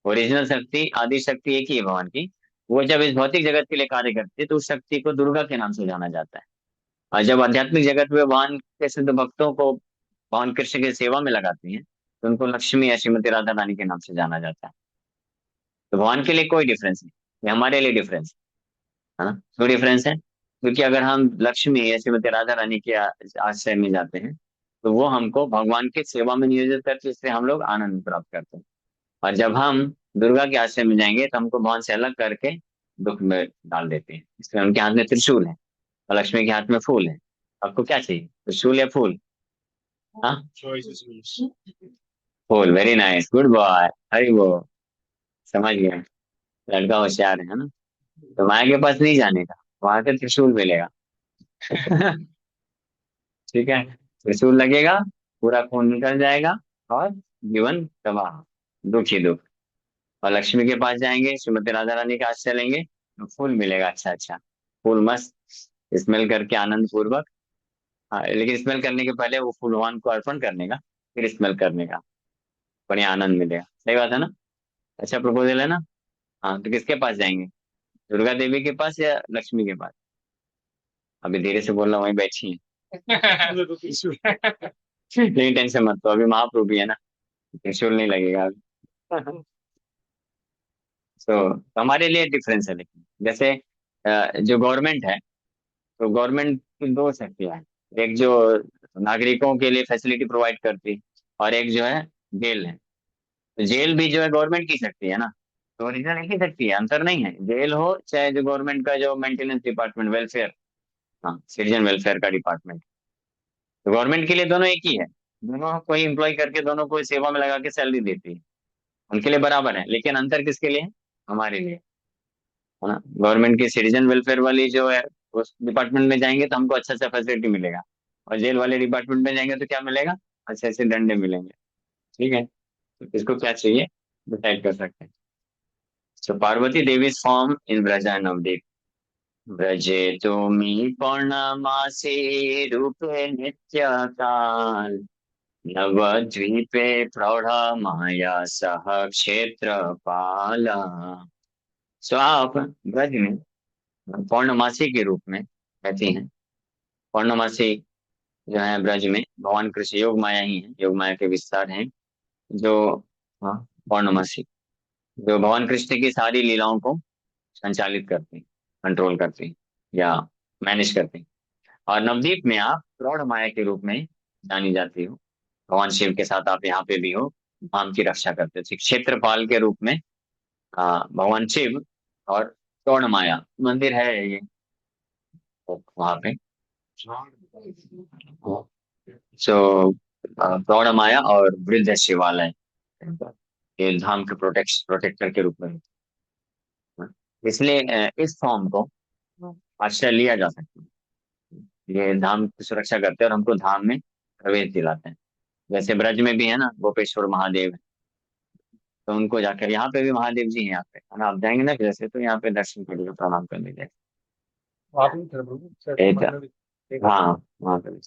ओरिजिनल शक्ति, आदि शक्ति एक ही है भगवान की। वो जब इस भौतिक जगत के लिए कार्य करती है तो उस शक्ति को दुर्गा के नाम से जाना जाता है। और जब आध्यात्मिक जगत में भगवान के शुद्ध भक्तों को भगवान कृष्ण की सेवा में लगाती हैं, तो उनको लक्ष्मी या श्रीमती राधा रानी के नाम से जाना जाता है। तो भगवान के लिए कोई डिफरेंस नहीं, ये हमारे लिए डिफरेंस है ना। क्यों डिफरेंस है? क्योंकि अगर हम लक्ष्मी या श्रीमती राधा रानी के आश्रय में जाते हैं, तो वो हमको भगवान की सेवा में नियोजित करते हैं, इससे हम लोग आनंद प्राप्त करते हैं। और जब हम दुर्गा के आश्रय में जाएंगे तो हमको भगवान से अलग करके दुख में डाल देते हैं। इसलिए उनके हाथ में त्रिशूल है और लक्ष्मी के हाथ में फूल है। आपको क्या चाहिए, त्रिशूल या फूल? हाँ, फूल। वेरी नाइस, गुड बॉय, हरी वो, समझ गया। लड़का होशियार है ना। तो माया के पास नहीं जाने का, वहां से त्रिशूल मिलेगा। ठीक है, त्रिशूल लगेगा, पूरा खून निकल जाएगा, और जीवन तबाह, दुख ही दुख। और लक्ष्मी के पास जाएंगे, श्रीमती राधा रानी का आश्रय लेंगे, तो फूल मिलेगा, अच्छा अच्छा, फूल मस्त स्मेल करके आनंद पूर्वक। हाँ, लेकिन स्मेल करने के पहले वो फूल भगवान को अर्पण करने का, फिर स्मेल करने का, बढ़िया आनंद मिलेगा। सही बात है ना? अच्छा प्रपोजल है ना। हाँ, तो किसके पास जाएंगे, दुर्गा देवी के पास या लक्ष्मी के पास? अभी धीरे से बोलना, वहीं बैठी है। नहीं, टेंशन मत, तो अभी महाप्रभु भी है ना, त्रिशूल नहीं लगेगा अभी। तो हमारे लिए डिफरेंस है, लेकिन जैसे जो गवर्नमेंट है, तो गवर्नमेंट की दो शक्तियां हैं। एक जो नागरिकों के लिए फैसिलिटी प्रोवाइड करती, और एक जो है जेल है। तो जेल भी जो है गवर्नमेंट की सकती है ना, तो ओरिजिनल एक ही सकती है, अंतर नहीं है, जेल हो चाहे जो गवर्नमेंट का जो मेंटेनेंस डिपार्टमेंट, वेलफेयर, हाँ सिटीजन वेलफेयर का डिपार्टमेंट, तो गवर्नमेंट के लिए दोनों एक ही है। दोनों कोई एम्प्लॉय करके दोनों को सेवा में लगा के सैलरी देती है, उनके लिए बराबर है, लेकिन अंतर किसके लिए है? हमारे लिए, है ना। गवर्नमेंट की सिटीजन वेलफेयर वाली जो है, उस डिपार्टमेंट में जाएंगे तो हमको अच्छा अच्छा फैसिलिटी मिलेगा, और जेल वाले डिपार्टमेंट में जाएंगे तो क्या मिलेगा? अच्छे अच्छे डंडे मिलेंगे। ठीक है, तो किसको क्या चाहिए डिसाइड कर सकते हैं। So Parvati Devi's form in Braja and Navdeep. ब्रजे तुमी पौर्णमासी रूपे नित्य काल, नवद्वीपे प्रौढ़ माया सह क्षेत्र पाला। सो आप ब्रज में पौर्णमासी के रूप में रहती हैं। पौर्णमासी जो है ब्रज में भगवान कृष्ण योग माया ही है, योग माया के विस्तार हैं जो, हाँ, पौर्णमासी जो भगवान कृष्ण की सारी लीलाओं को संचालित करती, कंट्रोल करती या मैनेज करती। और नवदीप में आप प्रौढ़ माया के रूप में जानी जाती हो, भगवान शिव के साथ आप यहाँ पे भी हो, धाम की रक्षा करते हो क्षेत्रपाल के रूप में। भगवान शिव और प्रौढ़ माया मंदिर है ये, तो वहाँ पे। सो प्रौढ़ माया और वृद्ध शिवालय, ये धाम के प्रोटेक्टर के रूप में। इसलिए इस फॉर्म को आश्रय लिया जा सकता है, ये धाम की सुरक्षा करते हैं और हमको धाम में प्रवेश दिलाते हैं। जैसे ब्रज में भी है ना गोपेश्वर महादेव है, तो उनको जाकर, यहाँ पे भी महादेव जी हैं, यहाँ पे है ना, आप जाएंगे ना जैसे तो यहाँ पे दर्शन कर लीजिए, प्रणाम कर लीजिए। हाँ, वहाँ पे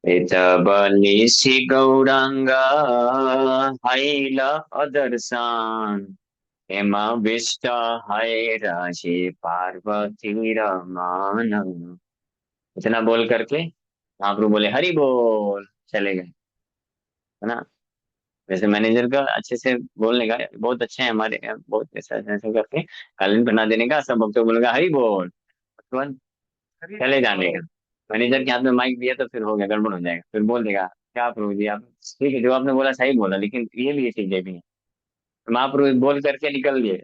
एतबलिसि गौरांग हैल अदर्शन, हेमविष्ट है राशि पार्वती रमान। इतना बोल करके महाप्रभु बोले हरि बोल, चले गए, है ना। वैसे मैनेजर का अच्छे से बोलने का बहुत अच्छे हैं हमारे यहाँ, बहुत ऐसा ऐसा ऐसा करके कालीन बना देने का, सब भक्तों को बोलेगा हरि बोल, तुरंत चले जाने का। मैनेजर के हाथ में माइक दिया तो फिर हो गया, गड़बड़ हो जाएगा, फिर बोल देगा क्या प्रभु जी आप, ठीक है जो आपने बोला सही बोला, लेकिन ये चीजें भी हैं। तो महाप्रभु बोल करके निकल लिए,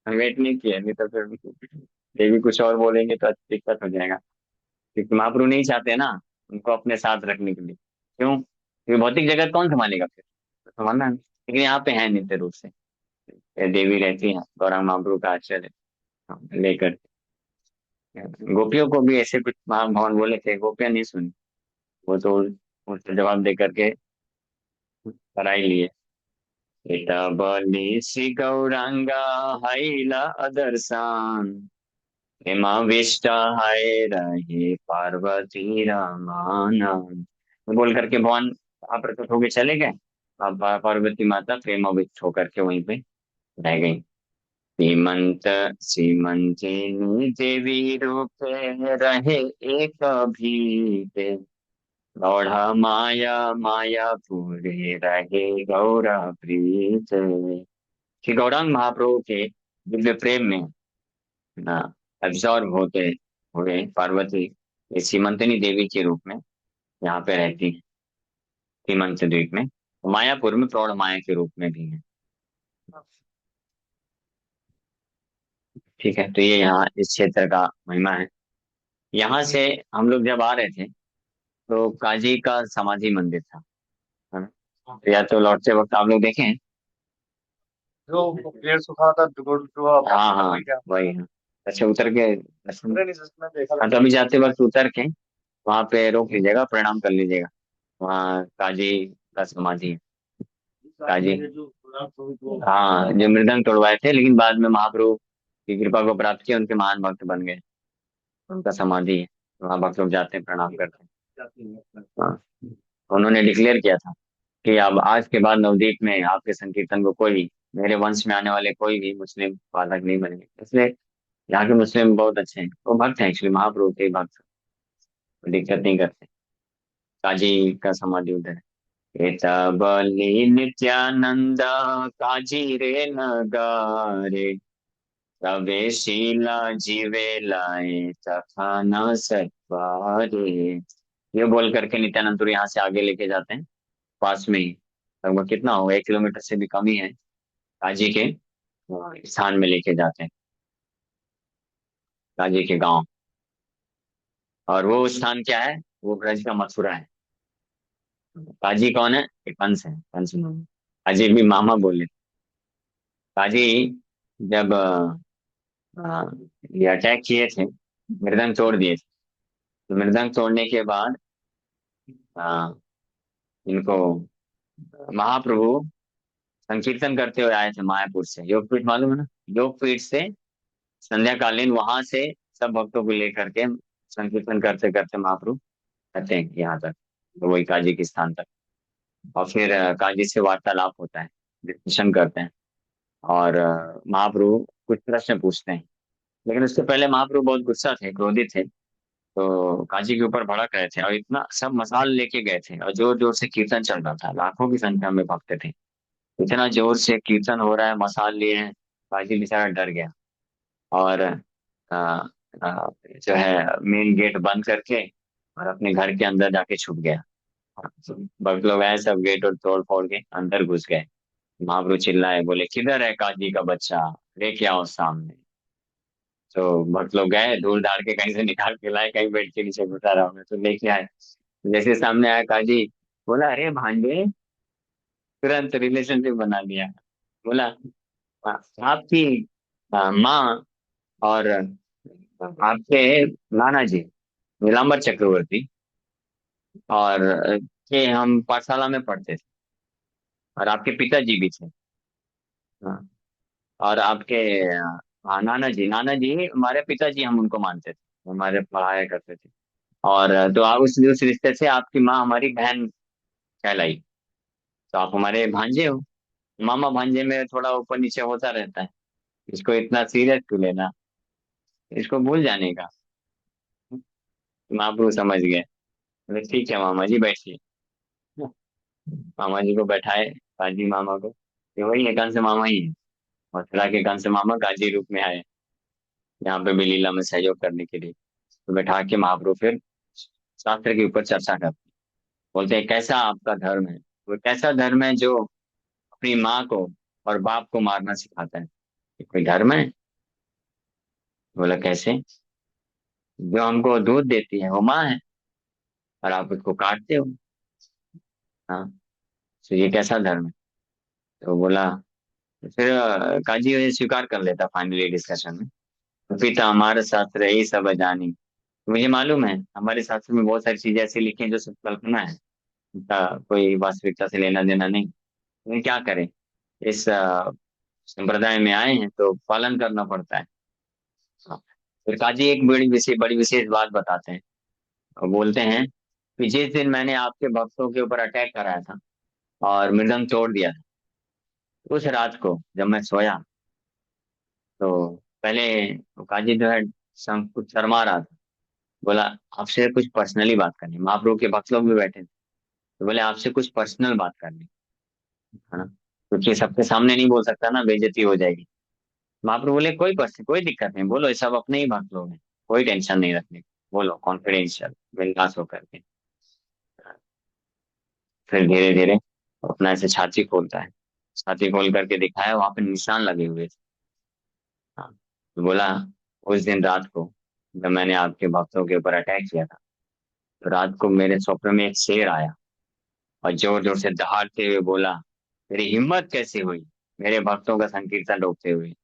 हम वेट नहीं किए, नहीं तो फिर ये भी कुछ और बोलेंगे तो दिक्कत हो जाएगा, क्योंकि महाप्रभु नहीं चाहते ना उनको अपने साथ रखने के लिए। क्यों? क्योंकि भौतिक जगत कौन संभालेगा फिर, तो संभालना नहीं। लेकिन यहाँ पे है नित्य रूप से, ये देवी रहती है, गौरांग महाप्रभु का आश्रय लेकर। गोपियों को भी ऐसे कुछ भगवान बोले थे, गोपियां नहीं सुनी, वो तो उसको जवाब दे करके कराई लिए। इता बलि श्री गौरांगा हैला अदर्शन, हेमाविष्ट है रहे पार्वती रमान। बोल करके भगवान आप प्रकट होके चले गए, अब पार्वती माता प्रेमाविष्ट होकर के वहीं पे रह गई। सीमंत सीमंतिनी देवी रूपे रहे एक भी, गौड़ माया माया पूरे रहे गौरा प्रीत। कि गौरांग महाप्रभु के दिव्य प्रेम में ना एब्जॉर्ब होते हुए पार्वती इस सीमंतनी देवी के रूप में यहाँ पे रहती है, सीमंत द्वीप में, मायापुर में प्रौढ़ माया के रूप में भी है। ठीक है, तो ये यहाँ इस क्षेत्र का महिमा है। यहाँ से हम लोग जब आ रहे थे तो काजी का समाधि मंदिर था, है ना? तो या तो लौटते वक्त आप लोग देखें। जो पेड़ सुखा था जो हाँ हाँ, वही है। अच्छा उतर के हाँ, तो अभी जाते वक्त उतर के वहां पे रोक लीजिएगा, प्रणाम कर लीजिएगा, वहाँ काजी का समाधि है। काजी, हाँ जो मृदंग तोड़वाए थे लेकिन बाद में महाप्रभु की कृपा को प्राप्त किया, उनके महान भक्त बन गए, उनका समाधि है, वहाँ भक्त लोग जाते हैं, प्रणाम करते हैं। हाँ, उन्होंने डिक्लेयर किया था कि अब आज के बाद नवदीप में आपके संकीर्तन को कोई, मेरे वंश में आने वाले कोई भी मुस्लिम बालक नहीं बनेंगे। इसलिए यहाँ के मुस्लिम बहुत अच्छे हैं, वो भक्त हैं एक्चुअली, महाप्रभु के भक्त, कोई दिक्कत नहीं करते। काजी का समाधि उधर है। एतबली नित्यानंद काजी रे नगारे, तबे शीला जीवे लाए तखा न सत्वारे। ये बोल करके नित्यानंद यहाँ से आगे लेके जाते हैं, पास में ही, लगभग कितना होगा, 1 किलोमीटर से भी कम ही है, काजी के स्थान में लेके जाते हैं, काजी के गांव। और वो स्थान क्या है? वो ब्रज का मथुरा है। काजी कौन है? ये कंस है, कंस मामा। काजी भी मामा बोले। काजी जब अ, ये अटैक किए थे, मृदंग तोड़ दिए थे, तो मृदंग तोड़ने के बाद अ, इनको महाप्रभु संकीर्तन करते हुए आए थे मायापुर से, योगपीठ मालूम है ना? योगपीठ से संध्याकालीन वहां से सब भक्तों को लेकर के संकीर्तन करते करते महाप्रभु आते हैं यहाँ तक, तो वही काजी के स्थान तक। और फिर काजी से वार्तालाप होता है, डिस्कशन करते हैं। और महाप्रभु कुछ प्रश्न पूछते हैं, लेकिन उससे पहले महाप्रभु बहुत गुस्सा थे, क्रोधित थे। तो काजी के ऊपर भड़क रहे थे, और इतना सब मसाल लेके गए थे, और जोर जोर से कीर्तन चल रहा था, लाखों की संख्या में भक्त थे। इतना जोर से कीर्तन हो रहा है, मसाल लिए हैं, काजी बेचारा डर गया। और अ, जो है मेन गेट बंद करके और अपने घर के अंदर जाके छुप गया। भक्त लोग आए, सब गेट और तोड़ फोड़ के अंदर घुस गए। महाप्रभु चिल्लाए, बोले किधर है काजी का बच्चा, लेके आओ सामने। तो भक्त लोग गए, धूल धाड़ के कहीं से निकाल के लाए, कहीं बेड के नीचे घुसा रहा हूँ, तो लेके आए। जैसे सामने आया काजी, बोला अरे भांजे, तुरंत रिलेशनशिप बना लिया। बोला "आ- आपकी माँ और आपके नाना जी नीलांबर चक्रवर्ती और के हम पाठशाला में पढ़ते थे, और आपके पिताजी भी थे। हाँ, और आपके हाँ, नाना जी हमारे पिताजी, हम उनको मानते थे, हमारे पढ़ाया करते थे। और तो आप उस रिश्ते से आपकी माँ हमारी बहन कहलाई, तो आप हमारे भांजे हो। मामा भांजे में थोड़ा ऊपर नीचे होता रहता है, इसको इतना सीरियस क्यों लेना, इसको भूल जाने का। महाप्रभु समझ गए, बोले ठीक है मामा जी बैठिए। मामा जी को बैठाए, काजी मामा को, ये वही है, कंस मामा ही है। मथुरा के कंस मामा काजी रूप में आए, यहाँ पे भी लीला में सहयोग करने के लिए। तो बैठा के महाप्रभु फिर शास्त्र के ऊपर चर्चा करते हैं। बोलते हैं कैसा आपका धर्म है? वो कैसा धर्म है जो अपनी माँ को और बाप को मारना सिखाता है? ये कोई धर्म है? बोला कैसे? जो हमको दूध देती है वो माँ है, और आप उसको काटते हो। हाँ, तो ये कैसा धर्म है? तो बोला, फिर काजी ये स्वीकार कर लेता फाइनली डिस्कशन में, तो पिता हमारे शास्त्र यही सब जानी। तो मुझे मालूम है हमारे शास्त्र में बहुत सारी चीजें ऐसी लिखी हैं जो सिर्फ कल्पना है, उनका कोई वास्तविकता से लेना देना नहीं। लेकिन क्या करें, इस संप्रदाय में आए हैं तो पालन करना पड़ता है। हाँ। फिर काजी एक बड़ी विशेष बात बताते हैं, और बोलते हैं कि जिस दिन मैंने आपके भक्तों के ऊपर अटैक कराया था और मृदंग तोड़ दिया था, उस रात को जब मैं सोया, तो पहले वो काजी जो है कुछ शर्मा रहा था। बोला आपसे कुछ पर्सनली बात करनी है। महाप्रभु के भक्त लोग भी बैठे थे, तो बोले आपसे कुछ पर्सनल बात करनी है ना, क्योंकि सबके सामने नहीं बोल सकता ना, बेइज्जती हो जाएगी। महाप्रभु बोले कोई पर्सन, कोई दिक्कत नहीं, बोलो, ये सब अपने ही भक्त लोग हैं, कोई टेंशन नहीं रखने की। बोलो कॉन्फिडेंशियल, बिंदास होकर के। फिर धीरे धीरे अपना ऐसे छाती खोलता है, छाती खोल करके दिखाया, वहां पे निशान लगे हुए थे। हाँ, तो बोला उस दिन रात को जब मैंने आपके भक्तों के ऊपर अटैक किया था, तो रात को मेरे स्वप्न में एक शेर आया, और जोर जोर से दहाड़ते हुए बोला, तेरी हिम्मत कैसे हुई मेरे भक्तों का संकीर्तन रोकते हुए?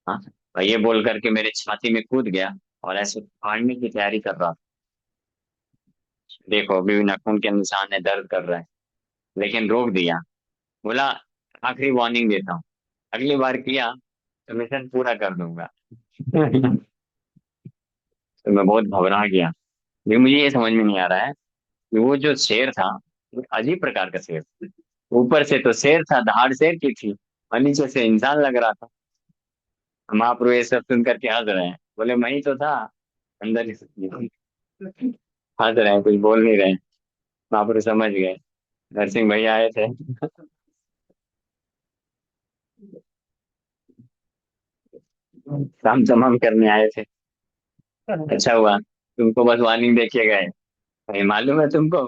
हाँ, और ये बोल करके मेरे छाती में कूद गया, और ऐसे फाड़ने की तैयारी कर रहा था। देखो अभी भी नाखून के निशान है, दर्द कर रहा है, लेकिन रोक दिया। बोला आखिरी वार्निंग देता हूँ, अगली बार किया तो मिशन पूरा कर दूंगा। तो मैं बहुत घबरा गया, लेकिन मुझे ये समझ में नहीं आ रहा है कि वो जो शेर था, वो अजीब प्रकार का शेर था। ऊपर से तो शेर था, दहाड़ शेर की थी, और नीचे से इंसान लग रहा था। महाप्रभु ये सब सुन करके हंस रहे हैं, बोले मैं ही तो था अंदर ही। हंस रहे हैं, कुछ बोल नहीं रहे हैं। महाप्रभु समझ गए, नरसिंह भैया आए थे। काम तमाम करने आए थे। अच्छा हुआ तुमको बस वार्निंग देके गए, ये मालूम है तुमको?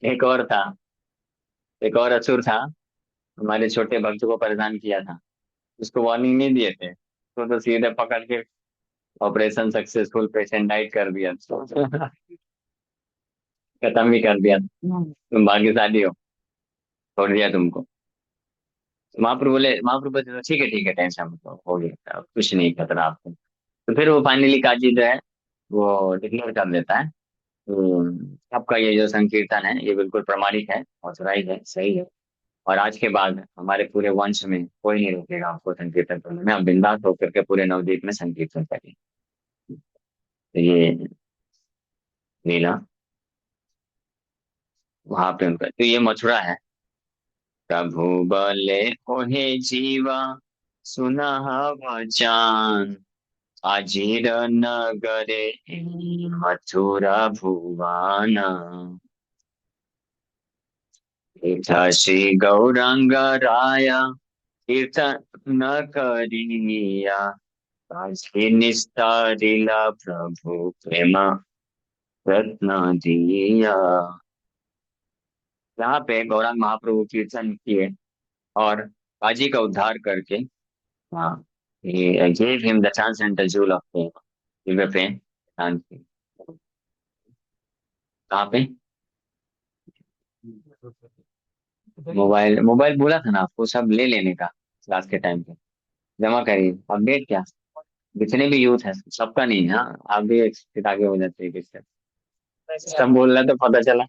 एक और था, एक और असुर था, हमारे छोटे भक्त को परेशान किया था। उसको वार्निंग नहीं दिए थे तो सीधे पकड़ के ऑपरेशन सक्सेसफुल, पेशेंट डाइट कर दिया। खत्म भी कर दिया। तुम भाग्यशाली हो, छोड़ दिया तुमको। महाप्रभु बोले तो ठीक है टेंशन मत लो, हो गया, अब कुछ नहीं खतरा आपको। तो फिर वो फाइनली काजी जो है वो डिक्लेयर कर देता है, तो आपका ये जो संकीर्तन है ये बिल्कुल प्रमाणिक है, ऑथराइज है, सही है। और आज के बाद हमारे पूरे वंश में कोई नहीं रोकेगा आपको संकीर्तन करने में, आप बिंदास होकर के पूरे नवद्वीप में संकीर्तन करिए। तो ये लीला वहां पे उनका, तो ये मथुरा है। प्रभु बोले ओहे जीवा, सुना वचन, अजीर नगरे मथुरा भुवन, इथा श्री गौरांग राय कीर्तन न करिया, काशी निस्तारिला प्रभु प्रेम रत्न दिया। यहाँ पे गौरांग महाप्रभु कीर्तन किए और काजी का उद्धार करके, हाँ, ये gave him the chance and the jewel of fame, Divya प्रेम दान की। कहाँ पे? मोबाइल मोबाइल बोला था ना आपको, सब ले लेने का क्लास के टाइम पे, जमा करिए। अपडेट क्या, जितने भी यूथ है सबका नहीं है, हाँ आप भी एक स्टेप आगे हो जाते हैं किससे। सब बोल रहा तो पता चला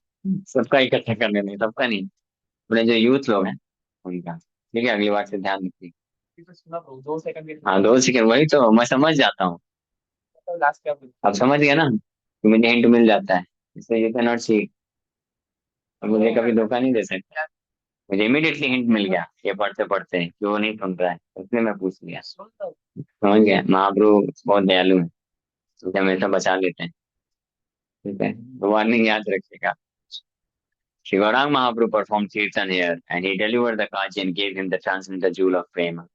सबका इकट्ठा करने नहीं, सबका नहीं, अपने जो यूथ लोग हैं उनका। ठीक है, अगली बार से ध्यान रखिए। हाँ 2 सेकंड, वही तो मैं समझ जाता हूँ। अब समझ गया ना कि मुझे हिंट मिल जाता है, इसलिए यू कैन नॉट सी। अब मुझे कभी धोखा नहीं दे सकते। मुझे इमीडिएटली हिंट मिल गया ये पढ़ते पढ़ते कि वो नहीं सुन रहा है, इसलिए मैं पूछ लिया। समझ गया, महाप्रभु बहुत दयालु है, मुझे हमेशा बचा लेते हैं। ठीक है, तो वार्निंग याद रखिएगा। Sri Gaurang Mahaprabhu performed Kirtan here and he delivered the Kaji and gave him the transcendental jewel of prema.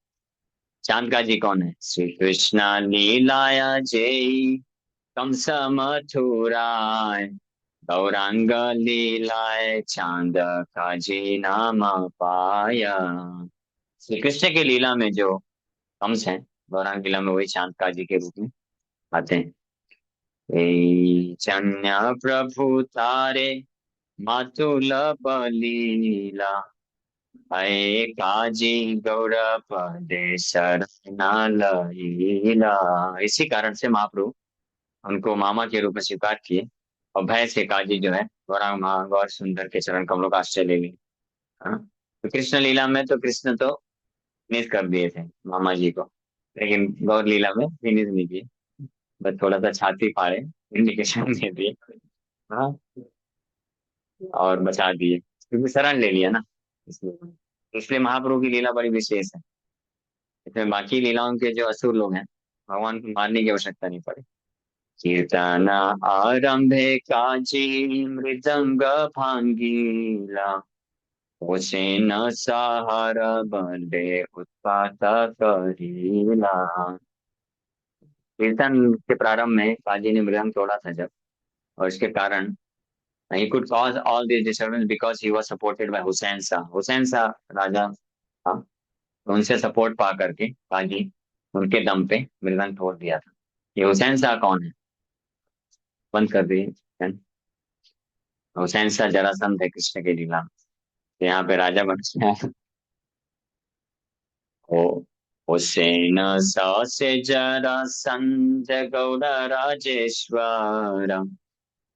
चांद काजी कौन है? श्री कृष्ण लीलाया जय कंस मथुराय, गौरांग लीलाय चांद काजी नाम पाया। श्री कृष्ण की लीला में जो कंस है, गौरांग लीला में वही चांद काजी के रूप में आते हैं। चन्या प्रभु तारे मातुल बलीला, हरे काजी गौरपदे शरणालयिला। इसी कारण से महाप्रभु उनको मामा के रूप में स्वीकार किए और भय से काजी जो है गौरांग गौर सुंदर के चरण कमलों का आश्रय ले लिए। हाँ? तो कृष्ण लीला में तो कृष्ण तो फिनिश कर दिए थे मामा जी को, लेकिन गौर लीला में फिनिश नहीं किए, बस थोड़ा सा छाती फाड़े, इंडिकेशन दे दिए। हाँ, और बचा दिए क्योंकि शरण ले लिया ना, इसलिए। इसलिए महाप्रभु की लीला बड़ी विशेष है। इसमें बाकी लीलाओं के जो असुर लोग हैं, भगवान को मारने की आवश्यकता नहीं पड़ी। कीर्तन आरंभे काजी मृदंग भांगीला, होसेन सहार बंदे उत्पात करीला। कीर्तन के प्रारंभ में काजी ने मृदंग तोड़ा था जब, और इसके कारण he could cause all these disturbance because he was supported by Hussain Shah. Hussain Shah राजा था, तो उनसे सपोर्ट पा करके काजी उनके दम पे मृदंग तोड़ दिया था। ये हुसैन शाह कौन है? बंद कर दिए। हुसैन शाह जरासंध है कृष्ण के लीला में, तो यहाँ पे राजा बन गया है। ओ हुसैन शाह से जरासंध गौड़ राजेश्वर,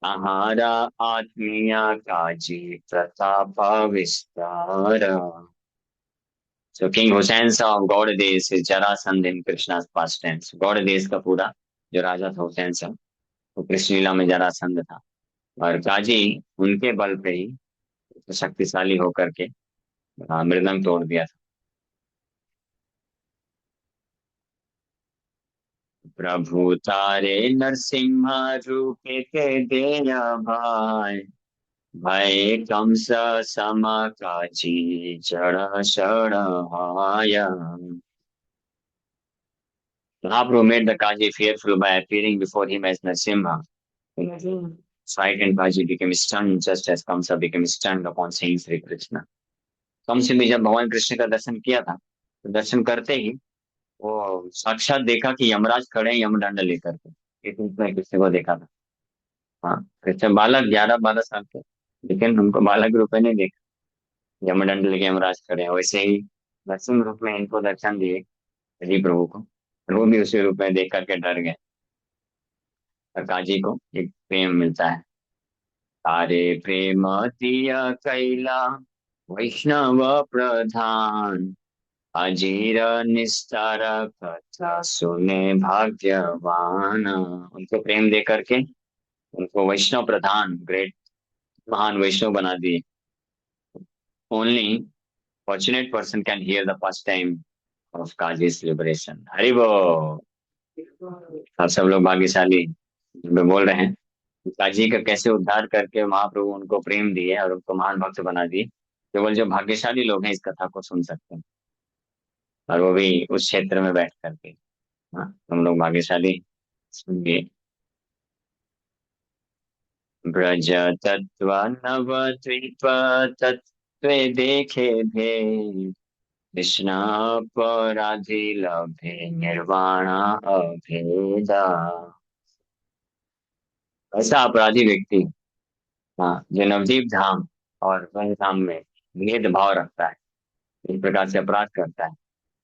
सहारा आत्मीय काजी प्रताप विस्तार। So King Hussein of Gaur देश is Jarasandh in Krishna's past tense। Gaur देश का पूरा जो राजा था हुसैन शाह, वो कृष्ण लीला में जरासंध था, और काजी उनके बल पे ही शक्तिशाली होकर के मृदंग तोड़ दिया था। प्रभु तारे नरसिंह रूपे के देया भाई, भय कंस सम काजी जड़ शरण आया। Mahaprabhu made the Kaji fearful by appearing before him as Narsimha, Fight and Baji became stunned just as Kamsa became stunned upon seeing Sri Krishna. Kans ने जब भगवान कृष्ण का दर्शन किया था, तो दर्शन करते ही वो साक्षात देखा कि यमराज खड़े हैं यमदंड लेकर के। इस रूप में कृष्ण को देखा था। हाँ, कृष्ण बालक 11-12 साल के, लेकिन उनको बालक रूप में नहीं देखा। यमदंड लेके यमराज खड़े हैं, वैसे ही नरसिंह रूप में इनको दर्शन दिए हरि प्रभु को, और वो भी उसी रूप में देख करके डर गए। और काजी को एक प्रेम मिलता है। तारे प्रेम तिया कैला वैष्णव प्रधान, अजीर निस्तार कथा सुने भाग्यवान। उनको प्रेम दे करके उनको वैष्णव प्रधान, ग्रेट, महान वैष्णव बना दिए। Only fortunate person can hear the first time of Kazi's liberation. Hari बोल। आप सब लोग भाग्यशाली जो बोल रहे हैं कि काजी का कैसे उद्धार करके महाप्रभु उनको प्रेम दिए और उनको महान भक्त बना दिए। केवल जो भाग्यशाली लोग हैं इस कथा को सुन सकते हैं, और वो भी उस क्षेत्र में बैठ करके। हाँ, तुम लोग भाग्यशाली। सुनिए। ब्रज तत्व नवद्वीप तत्व देखे भेद, कृष्णापराधि लभे निर्वाण अभेदा। ऐसा अपराधी व्यक्ति, हाँ, जो नवदीप धाम और वन धाम में भेदभाव रखता है, इस प्रकार से अपराध करता है,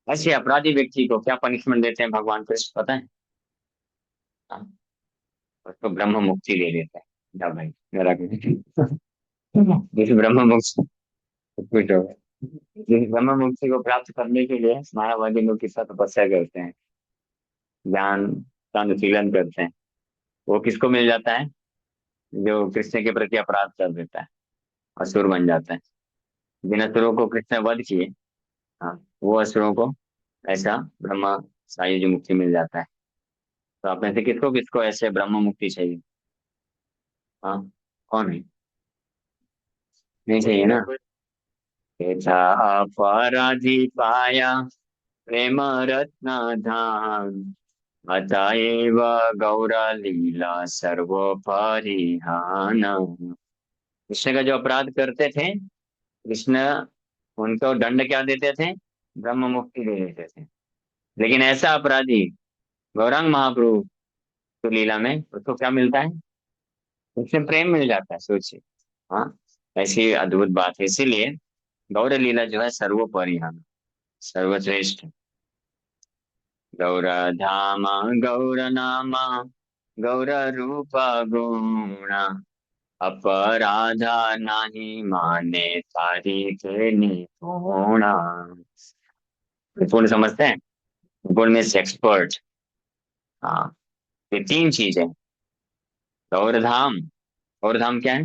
ऐसे अपराधी व्यक्ति को क्या पनिशमेंट देते हैं भगवान कृष्ण पता है? हाँ, उसको ब्रह्म मुक्ति दे देता है। जा भाई मेरा जिस ब्रह्म मुक्ति, कुछ हो गया। जिस ब्रह्म मुक्ति को प्राप्त करने के लिए मायावादी लोग कितना तपस्या करते हैं, ज्ञान का अनुशीलन करते हैं, वो किसको मिल जाता है? जो कृष्ण के प्रति अपराध कर देता है, असुर बन जाता है। जिन असुरों को कृष्ण वध किए, हाँ, वो असुरों को ऐसा ब्रह्म सायुज मुक्ति मिल जाता है। तो आप में से किसको किसको ऐसे ब्रह्म मुक्ति चाहिए? हाँ, कौन है? नहीं चाहिए ना? यथा अपराधी पाया प्रेम रत्न धाम, अतएव गौर लीला सर्वोपरिहान। कृष्ण का जो अपराध करते थे, कृष्ण उनको दंड क्या देते थे? ब्रह्म मुक्ति दे देते थे। लेकिन ऐसा अपराधी गौरांग महाप्रभु तो लीला में उसको क्या मिलता है? उससे प्रेम मिल जाता है, सोचिए। हाँ, ऐसी अद्भुत बात है। इसीलिए गौर लीला जो है सर्वोपरि है, सर्वश्रेष्ठ। गौर धाम गौर नाम गौर रूप गुण, अपराधा नहीं माने तारी के निपुण। निपुण समझते हैं? निपुण में एक्सपर्ट। हाँ, ये तीन चीज है। गौर धाम, गौर धाम क्या है?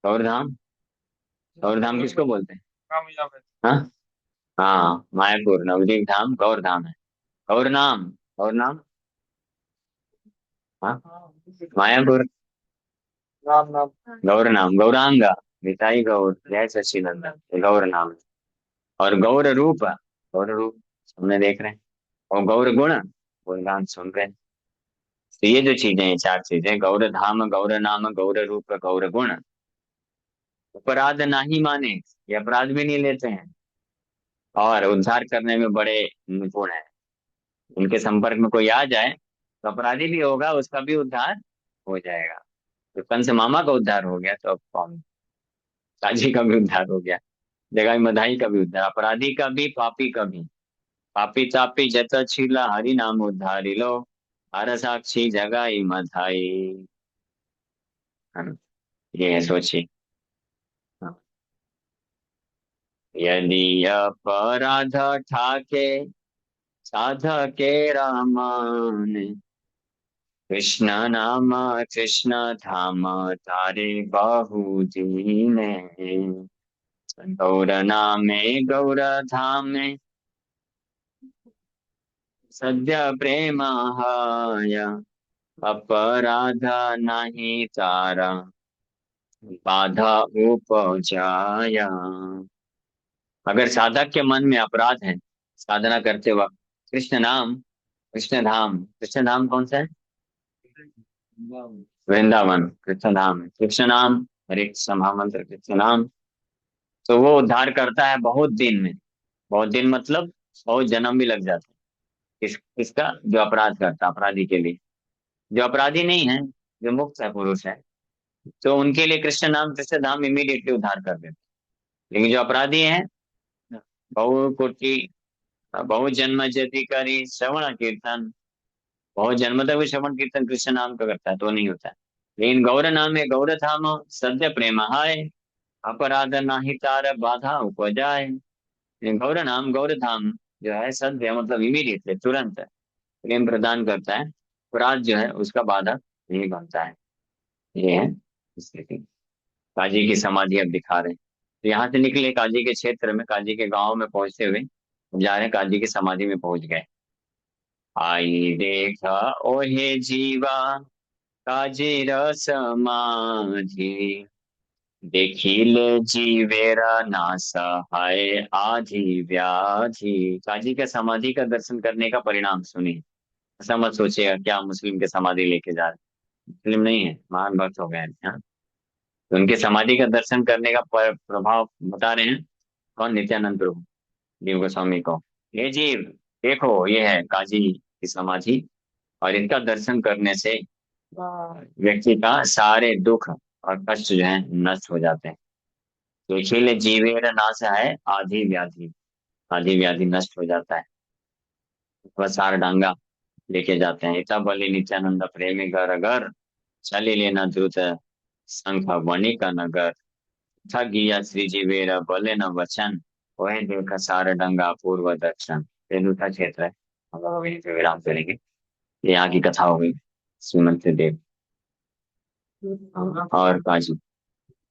गौर धाम, गौर धाम किसको बोलते हैं? हाँ, हाँ, मायापुर नवदीप धाम गौर धाम है। गौर नाम, गौर नाम, हाँ, मायापुर गौर नाम, गौरांगा निताई गौर जय सच्चिदानंद, ये गौर नाम है। और गौर रूप, गौर रूप हमने देख रहे हैं। और गौर गुण, गुणगान सुन रहे हैं। तो ये जो चीजें हैं, चार चीजें, गौर धाम गौर नाम गौर रूप गौर गुण, अपराध नहीं माने, ये अपराध भी नहीं लेते हैं, और उद्धार करने में बड़े निपुण है। उनके संपर्क में कोई आ जाए तो अपराधी भी होगा, उसका भी उद्धार हो जाएगा। तो कंस मामा का उद्धार हो गया, तो अब कौन? काजी का भी उद्धार हो गया, जगाई मधाई का भी उद्धार, अपराधी का भी पापी का भी। पापी तापी जत छीला हरि नाम उद्धारी लो, हर साक्षी जगाई मधाई। है ना? ये है, सोचिए। हाँ। यदि अपराध ठाके साधके रामान, कृष्ण नाम कृष्ण धाम तारे बाहु दीने, गौर नामे गौर धामे सद्य प्रेमाहाय, अपराध नहीं तारा बाधा उपजाया। अगर साधक के मन में अपराध है साधना करते वक्त, कृष्ण नाम, कृष्ण धाम, कृष्ण धाम कौन सा है? वृंदावन कृष्ण धाम है, कृष्ण नाम, हरे कृष्ण महामंत्र कृष्ण नाम। तो वो उद्धार करता है बहुत दिन में। बहुत दिन मतलब बहुत जन्म भी लग जाते हैं। किसका? जो अपराध करता है, अपराधी के लिए। जो अपराधी नहीं है, जो मुक्त है, पुरुष है, तो उनके लिए कृष्ण नाम कृष्ण धाम इमीडिएटली उद्धार कर देते हैं। लेकिन जो अपराधी हैं, बहु कोटि बहु जन्म जति करी श्रवण कीर्तन, बहुत जन्म तक भी श्रवण कीर्तन कृष्ण नाम का करता है तो नहीं होता है। लेकिन गौर नाम है गौर धाम, सद्य प्रेम हाय, अपराध नाही तार बाधा उपजाए। लेकिन गौर नाम गौर धाम जो है सद्य मतलब इमीडिएटली, तुरंत प्रेम प्रदान करता है। अपराध जो है उसका बाधक नहीं बनता है। ये है स्थिति। काजी की समाधि अब दिखा रहे हैं। तो यहाँ से निकले काजी के क्षेत्र में, काजी के गांव में पहुंचते हुए जा रहे हैं, काजी की समाधि में पहुंच गए। आई देखा ओहे जीवा काजी समाधि, देखिले जीवेरा नासा हाय आधी व्याधि। काजी का समाधि का दर्शन करने का परिणाम सुनिए। ऐसा मत सोचिएगा क्या मुस्लिम के समाधि लेके जा रहे हैं। मुस्लिम नहीं है, महान भक्त हो गए हैं। हाँ? तो उनके समाधि का दर्शन करने का प्रभाव बता रहे हैं। कौन? नित्यानंद प्रभु जीव गोस्वामी को। ये जीव देखो, ये है काजी की समाधि, और इनका दर्शन करने से व्यक्ति का सारे दुख और कष्ट जो है नष्ट हो जाते हैं। तो इसीलिए जीवेर नाश है आधी व्याधि, आधी व्याधि नष्ट हो जाता है। वह सार डांगा लेके जाते हैं। इतना बलि नित्यानंद प्रेमी घर अगर चली लेना द्रुत संख वणिक नगर, थक गया श्री जीवेर बोले न वचन, वही देखा सार डंगा पूर्व दर्शन। ये दूसरा क्षेत्र है, हम लोग अभी यहीं पे विराम करेंगे। ये यहाँ की कथा हो गई श्रीमंत देव और काजी।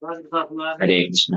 हरे कृष्ण।